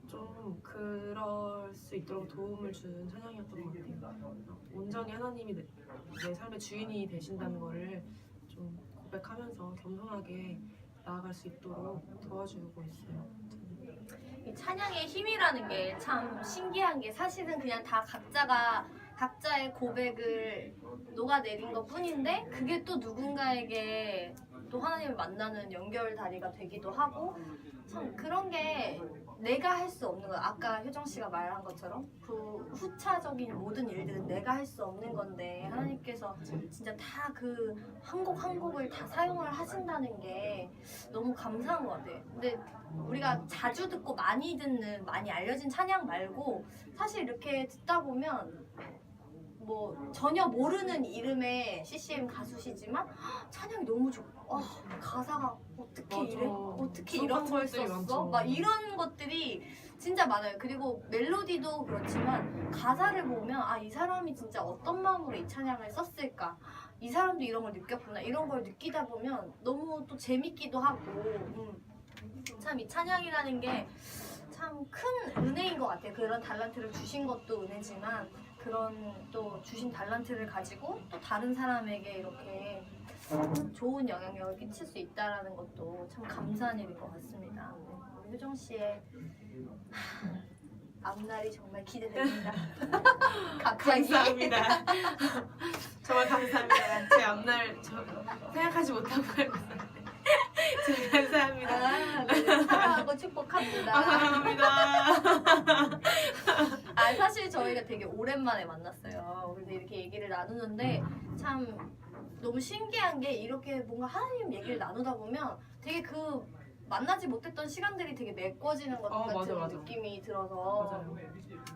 좀 그럴 수 있도록 도움을 주는 찬양이었던 것 같아요. 온전히 하나님이 내 삶의 주인이 되신다는 거를 좀 고백하면서 겸손하게 나아갈 수 있도록 도와주고 있어요. 이 찬양의 힘이라는 게 참 신기한 게 사실은 그냥 다 각자의 고백을 녹아내린 것 뿐인데 그게 또 누군가에게 또 하나님을 만나는 연결다리가 되기도 하고 참 그런 게 내가 할 수 없는 거 아까 효정 씨가 말한 것처럼 그 후차적인 모든 일들은 내가 할 수 없는 건데 하나님께서 진짜 다 그 한 곡 한 곡을 다 사용을 하신다는 게 너무 감사한 것 같아요. 근데 우리가 자주 듣고 많이 듣는 많이 알려진 찬양 말고 사실 이렇게 듣다 보면 뭐 전혀 모르는 이름의 CCM 가수시지만 찬양이 너무 좋고 가사가 어떻게 맞아. 이래? 어떻게 이런 걸 썼어? 많죠. 막 이런 것들이 진짜 많아요. 그리고 멜로디도 그렇지만 가사를 보면 이 사람이 진짜 어떤 마음으로 이 찬양을 썼을까? 이 사람도 이런 걸 느꼈구나. 이런 걸 느끼다 보면 너무 또 재밌기도 하고 참 이 찬양이라는 게 참 큰 은혜인 것 같아요. 그런 달란트를 주신 것도 은혜지만 그런 또 주신 달란트를 가지고 또 다른 사람에게 이렇게 좋은 영향력을 끼칠 수 있다는 것도 참 감사한 일인 것 같습니다. 우리 효정 씨의 앞날이 정말 기대됩니다. 갑자기. 감사합니다. 정말 감사합니다. 제 앞날 생각하지 못하고 알고 있었는데 정말 감사합니다. 네, 사랑하고 축복합니다. 감사합니다. 사실 저희가 되게 오랜만에 만났어요. 근데 이렇게 얘기를 나누는데 참 너무 신기한 게 이렇게 뭔가 하나님 얘기를 나누다 보면 되게 그 만나지 못했던 시간들이 되게 메꿔지는 것 같은 맞아. 느낌이 들어서 맞아요.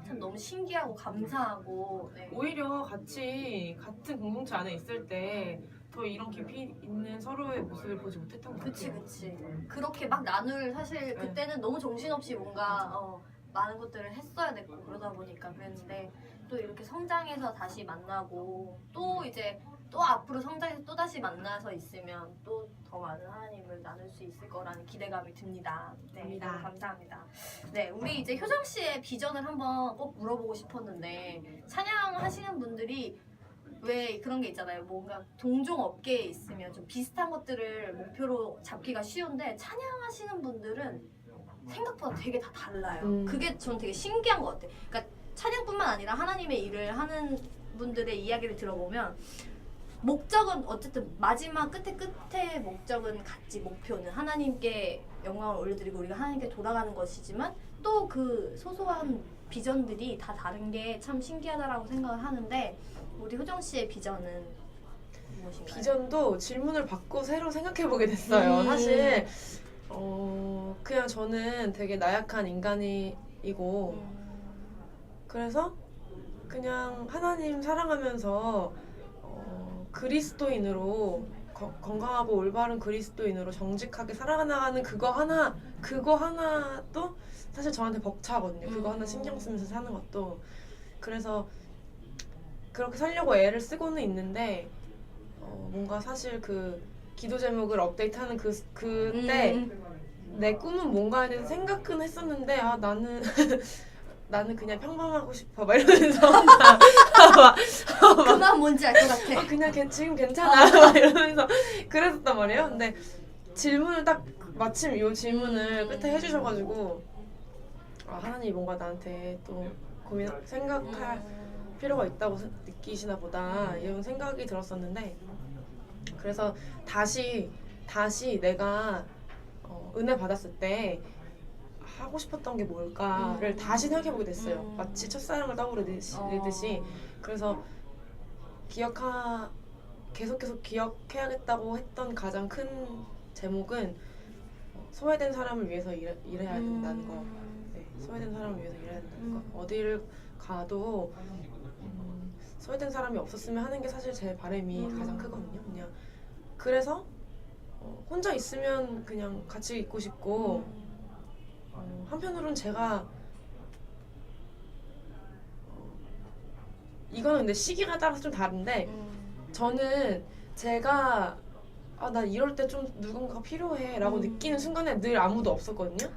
참 너무 신기하고 감사하고 네. 오히려 같이 같은 공동체 안에 있을 때 더 이런 깊이 있는 서로의 모습을 보지 못했던 것 그치 같아요. 그치 그렇게 막 나눌 사실 그때는 너무 정신없이 뭔가 많은 것들을 했어야 됐고 그러다 보니까 그랬는데 또 이렇게 성장해서 다시 만나고 또 이제 또 앞으로 성장해서 또 다시 만나서 있으면 또 더 많은 하나님을 나눌 수 있을 거라는 기대감이 듭니다. 네, 감사합니다. 너무 감사합니다. 네, 우리 이제 효정 씨의 비전을 한번 꼭 물어보고 싶었는데 찬양하시는 분들이 왜 그런 게 있잖아요. 뭔가 동종 업계에 있으면 좀 비슷한 것들을 목표로 잡기가 쉬운데 찬양하시는 분들은 생각보다 되게 다 달라요. 그게 전 되게 신기한 것 같아요. 그러니까 찬양뿐만 아니라 하나님의 일을 하는 분들의 이야기를 들어보면 목적은 어쨌든 마지막 끝에 목적은 같지. 목표는 하나님께 영광을 올려드리고 우리가 하나님께 돌아가는 것이지만 또 그 소소한 비전들이 다 다른 게 참 신기하다라고 생각을 하는데 우리 효정 씨의 비전은 무엇인가요? 비전도 질문을 받고 새로 생각해보게 됐어요. 사실 그냥 저는 되게 나약한 인간이고 그래서 그냥 하나님 사랑하면서 그리스도인으로 건강하고 올바른 그리스도인으로 정직하게 살아나가는 그거 하나도 사실 저한테 벅차거든요. 그거 하나 신경 쓰면서 사는 것도. 그래서 그렇게 살려고 애를 쓰고는 있는데 뭔가 사실 그 기도 제목을 업데이트하는 그때 내 꿈은 뭔가에 대해서 생각은 했었는데 나는 그냥 평범하고 싶어 막 이러면서 그만 뭔지 알 것 같아. 그냥 지금 괜찮아 막 이러면서 그랬었단 말이에요. 근데 질문을 딱 마침 이 질문을 끝에 해주셔가지고 하나님이 뭔가 나한테 또 생각할 필요가 있다고 느끼시나 보다 이런 생각이 들었었는데 그래서 다시 내가 은혜 받았을 때 하고 싶었던 게 뭘까를 다시 생각해보게 됐어요. 마치 첫사랑을 떠오르듯이. 그래서 계속 기억해야겠다고 했던 가장 큰 제목은 소외된 사람을 위해서 일해야 된다는 거. 네, 소외된 사람을 위해서 일해야 된다는 거. 어디를 가도 소외된 사람이 없었으면 하는 게 사실 제 바람이 가장 크거든요. 그냥 그래서 혼자 있으면 그냥 같이 있고 싶고 한편으로는 제가 이거는 근데 시기가 따라서 좀 다른데 저는 제가 나 이럴 때 좀 누군가가 필요해 라고 느끼는 순간에 늘 아무도 없었거든요.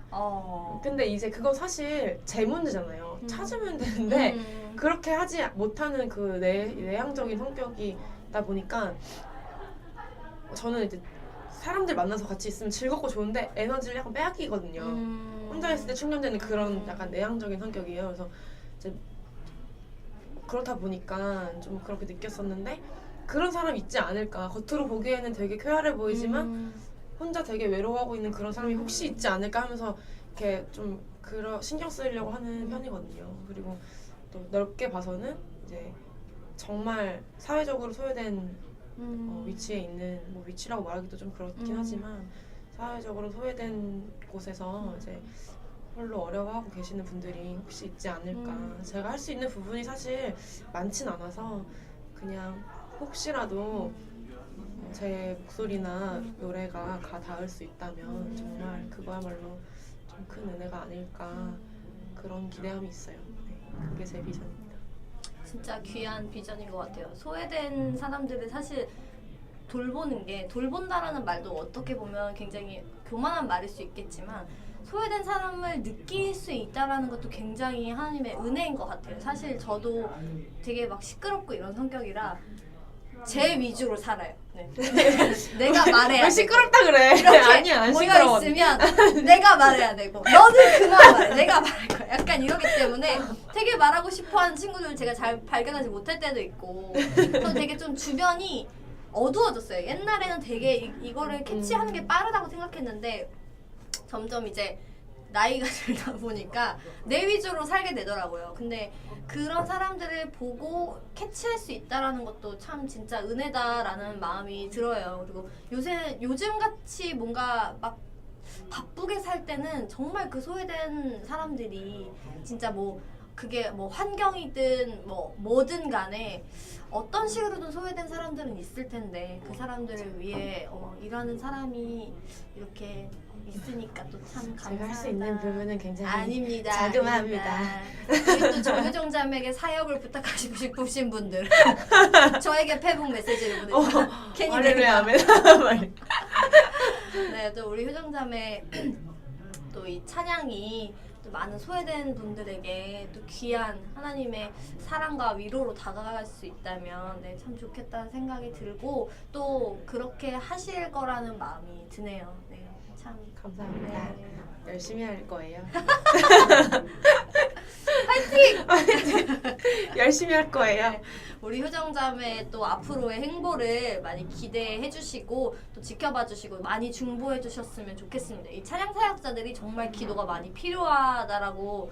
근데 이제 그건 사실 제 문제잖아요. 찾으면 되는데 그렇게 하지 못하는 그 내향적인 성격이다 보니까 저는 이제 사람들 만나서 같이 있으면 즐겁고 좋은데 에너지를 약간 빼앗기거든요. 혼자 있을 때 충전되는 그런 약간 내향적인 성격이에요. 그래서 이제 그렇다 보니까 좀 그렇게 느꼈었는데 그런 사람 있지 않을까. 겉으로 보기에는 되게 쾌활해 보이지만 혼자 되게 외로워하고 있는 그런 사람이 혹시 있지 않을까 하면서 이렇게 좀 신경 쓰려고 하는 편이거든요. 그리고 또 넓게 봐서는 이제 정말 사회적으로 소외된 위치에 있는 위치라고 말하기도 좀 그렇긴 하지만 사회적으로 소외된 곳에서 이제 홀로 어려워하고 계시는 분들이 혹시 있지 않을까. 제가 할 수 있는 부분이 사실 많진 않아서 그냥 혹시라도 제 목소리나 노래가 닿을 수 있다면 정말 그거야말로 좀 큰 은혜가 아닐까 그런 기대함이 있어요. 네, 그게 제 비전입니다. 진짜 귀한 비전인 것 같아요. 소외된 사람들을 사실 돌본다라는 말도 어떻게 보면 굉장히 교만한 말일 수 있겠지만 소외된 사람을 느낄 수 있다라는 것도 굉장히 하나님의 은혜인 것 같아요. 사실 저도 되게 막 시끄럽고 이런 성격이라 제 위주로 살아요. 네. 내가 말해야 왜 시끄럽다 그래? 이렇게 아니야 안 모여 시끄러워. 있으면 내가 말해야 되고 너는 그만 말해. 내가 말할 거야. 약간 이러기 때문에 되게 말하고 싶어하는 친구들 제가 잘 발견하지 못할 때도 있고 또 되게 좀 주변이 어두워졌어요. 옛날에는 되게 이거를 캐치하는 게 빠르다고 생각했는데 점점 이제 나이가 들다 보니까 내 위주로 살게 되더라고요. 근데 그런 사람들을 보고 캐치할 수 있다라는 것도 참 진짜 은혜다라는 마음이 들어요. 그리고 요즘 같이 뭔가 막 바쁘게 살 때는 정말 그 소외된 사람들이 진짜 뭐 그게 뭐 환경이든 뭐 뭐든 간에 어떤 식으로든 소외된 사람들은 있을 텐데 그 사람들을 위해 일하는 사람이 이렇게 있으니까 또 참 감사하다. 제가 할 수 있는 부분은 굉장히 아닙니다. 자그마합니다. 아닙니다. 우리 또 정유정자매에게 사역을 부탁하시고 싶으신 분들 저에게 페북 메시지를 보내주세요. 괜히 할렐루야 내가. 아멘. 네, 또 우리 효정자매 또 이 찬양이 또 많은 소외된 분들에게 또 귀한 하나님의 사랑과 위로로 다가갈 수 있다면 네, 참 좋겠다는 생각이 들고 또 그렇게 하실 거라는 마음이 드네요. 네, 참 감사합니다. 네. 열심히 할 거예요. 파이팅! 열심히 할 거예요. 네, 우리 효정자매 또 앞으로의 행보를 많이 기대해 주시고 또 지켜봐 주시고 많이 중보해 주셨으면 좋겠습니다. 이 찬양 사역자들이 정말 기도가 많이 필요하다라고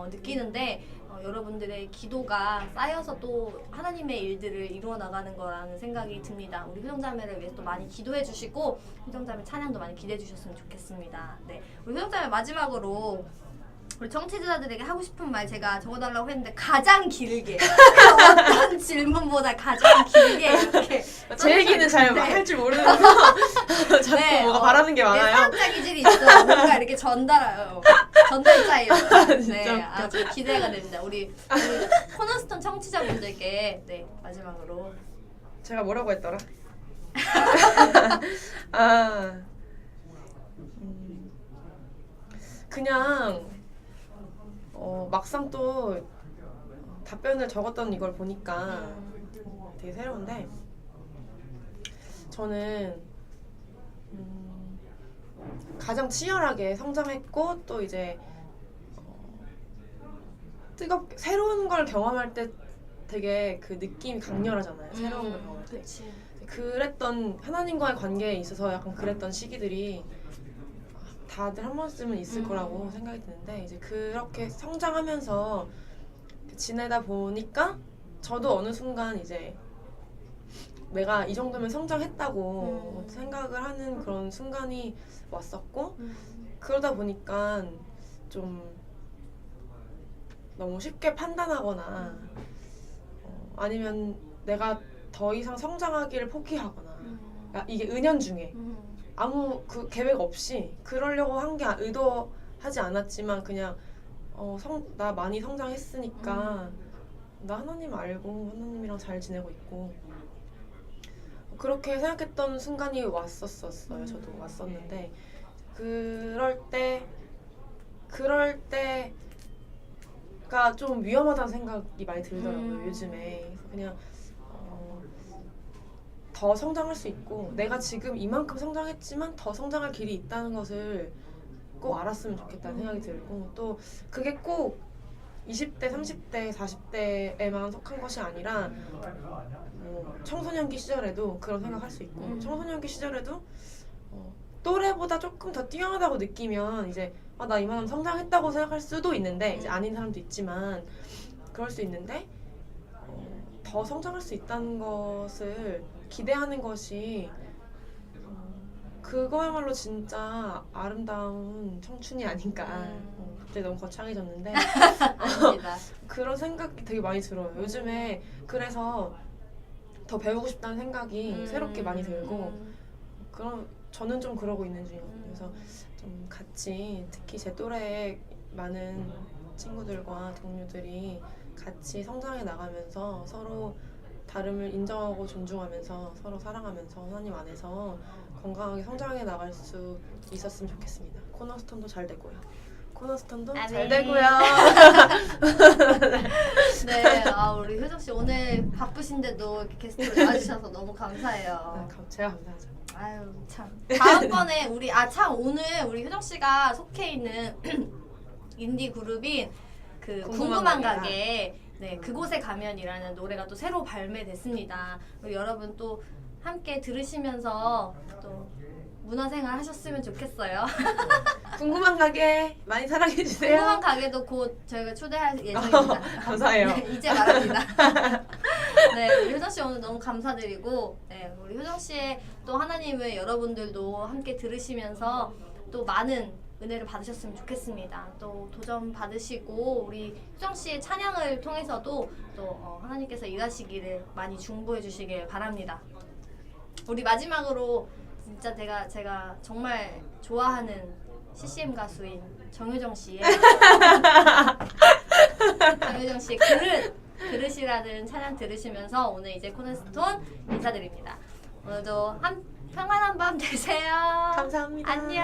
느끼는데 여러분들의 기도가 쌓여서 또 하나님의 일들을 이루어 나가는 거라는 생각이 듭니다. 우리 효정자매를 위해서 또 많이 기도해 주시고 효정자매 찬양도 많이 기대해 주셨으면 좋겠습니다. 네, 우리 효정자매 마지막으로 우리 청취자들에게 하고 싶은 말 제가 적어달라고 했는데 가장 길게 그 어떤 질문보다 가장 길게 이렇게 제 얘기는 잘 네. 할 줄 모르면서 자꾸 네, 뭐가 바라는 게 많아요. 사역자 기질이 있어요. 뭔가 이렇게 전달자예요. 진짜 네, 웃겨. 아주 기대가 됩니다. 우리 코너스톤 청취자분들께 네 마지막으로 제가 뭐라고 했더라? 아, 그냥 막상 또 답변을 적었던 이걸 보니까 되게 새로운데 저는 가장 치열하게 성장했고 또 이제 뜨겁게 새로운 걸 경험할 때 되게 그 느낌이 강렬하잖아요. 새로운 걸 경험할 때. 그치. 그랬던 하나님과의 관계에 있어서 약간 그랬던 시기들이 다들 한 번쯤은 있을 거라고 생각이 드는데 이제 그렇게 성장하면서 지내다 보니까 저도 어느 순간 이제 내가 이 정도면 성장했다고 생각을 하는 그런 순간이 왔었고 그러다 보니까 좀 너무 쉽게 판단하거나 아니면 내가 더 이상 성장하기를 포기하거나 이게 은연중에 아무 그 계획 없이 그러려고 한 게 의도하지 않았지만 그냥 나 많이 성장했으니까 나 하나님 알고 하나님이랑 잘 지내고 있고 그렇게 생각했던 순간이 왔었어요. 저도 왔었는데 그럴 때가 좀 위험하다는 생각이 많이 들더라고요. 요즘에 그냥 더 성장할 수 있고 내가 지금 이만큼 성장했지만 더 성장할 길이 있다는 것을 꼭 알았으면 좋겠다는 생각이 들고 또 그게 꼭 20대, 30대, 40대에만 속한 것이 아니라 청소년기 시절에도 그런 생각할 수 있고 청소년기 시절에도 또래보다 조금 더 뛰어나다고 느끼면 이제 나 이만큼 성장했다고 생각할 수도 있는데 이제 아닌 사람도 있지만 그럴 수 있는데 더 성장할 수 있다는 것을 기대하는 것이 그거야말로 진짜 아름다운 청춘이 아닌가. 갑자기 너무 거창해졌는데 아닙니다. 그런 생각이 되게 많이 들어요. 요즘에 그래서 더 배우고 싶다는 생각이 새롭게 많이 들고 그럼 저는 좀 그러고 있는 중이거든요. 그래서 좀 같이 특히 제 또래의 많은 친구들과 동료들이 같이 성장해 나가면서 서로 다름을 인정하고 존중하면서 서로 사랑하면서 하나님 안에서 건강하게 성장해 나갈 수 있었으면 좋겠습니다. 코너스톤도 잘 되고요. 코너스톤도 잘 아멘. 되고요. 네, 우리 효정 씨 오늘 바쁘신데도 이렇게 게스트로 나와주셔서 너무 감사해요. 제가 감사하죠. 아유 참. 다음번에 우리 오늘 우리 효정 씨가 속해 있는 인디 그룹인 그 궁금한 가게 네 그곳에 가면이라는 노래가 또 새로 발매됐습니다. 여러분 또 함께 들으시면서 또 문화생활 하셨으면 좋겠어요. 궁금한 가게 많이 사랑해주세요. 궁금한 가게도 곧 저희가 초대할 예정입니다. 감사해요. 네, 이제 말합니다. 네, 우리 효정 씨 오늘 너무 감사드리고, 네, 우리 효정 씨의 또 하나님을 여러분들도 함께 들으시면서 또 많은 은혜를 받으셨으면 좋겠습니다. 또 도전 받으시고 우리 효정 씨의 찬양을 통해서도 또 하나님께서 일하시기를 많이 중보해 주시길 바랍니다. 우리 마지막으로 진짜 제가 정말 좋아하는 CCM 가수인 정효정 씨의 그릇이라는 찬양 들으시면서 오늘 이제 코너스톤 인사드립니다. 오늘도 평안한 밤 되세요. 감사합니다. 안녕.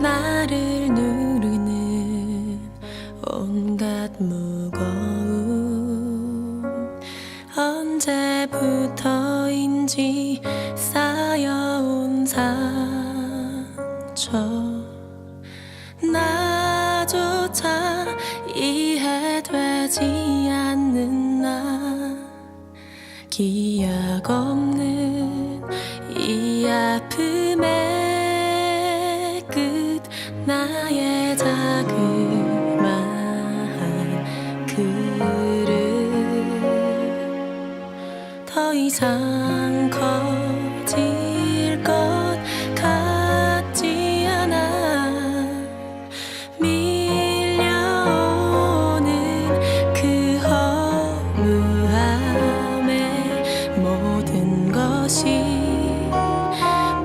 나를 누르는 온갖 무거움 언제부터인지 쌓여온 상처 나조차 이해되지 않는 나 기약 없는 이 아픔의 끝 나의 자그마한 그릇 더 이상 커질 것 같지 않아 밀려오는 그 허무함에 모든 것이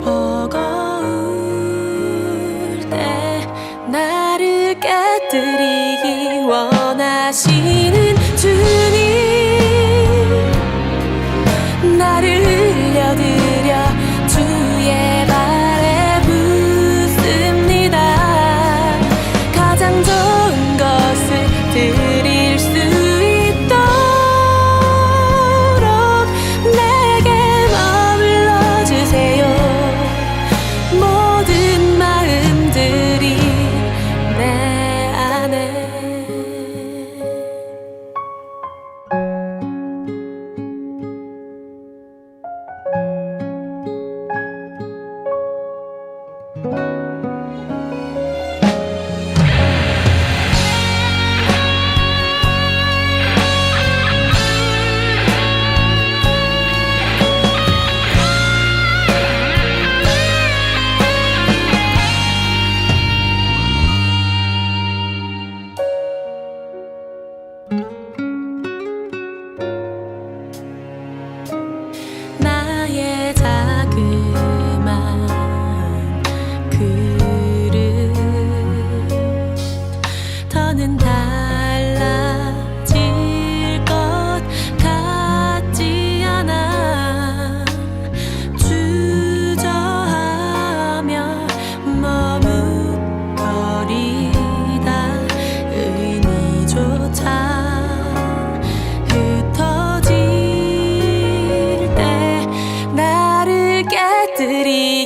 버거울 때 나를 깨뜨리기 원하시는 주님 나를 흘려드려 주의 발에 붓습니다 가장 좋은 것을 드릴 수 있도록 내게 머물러 주세요 모든 마음들이 내 안에 나의 자그마한 그릇 더는 달라질 것 같지 않아 주저하며 머뭇거리다 의미조차 흩어질 때 나를 깨뜨리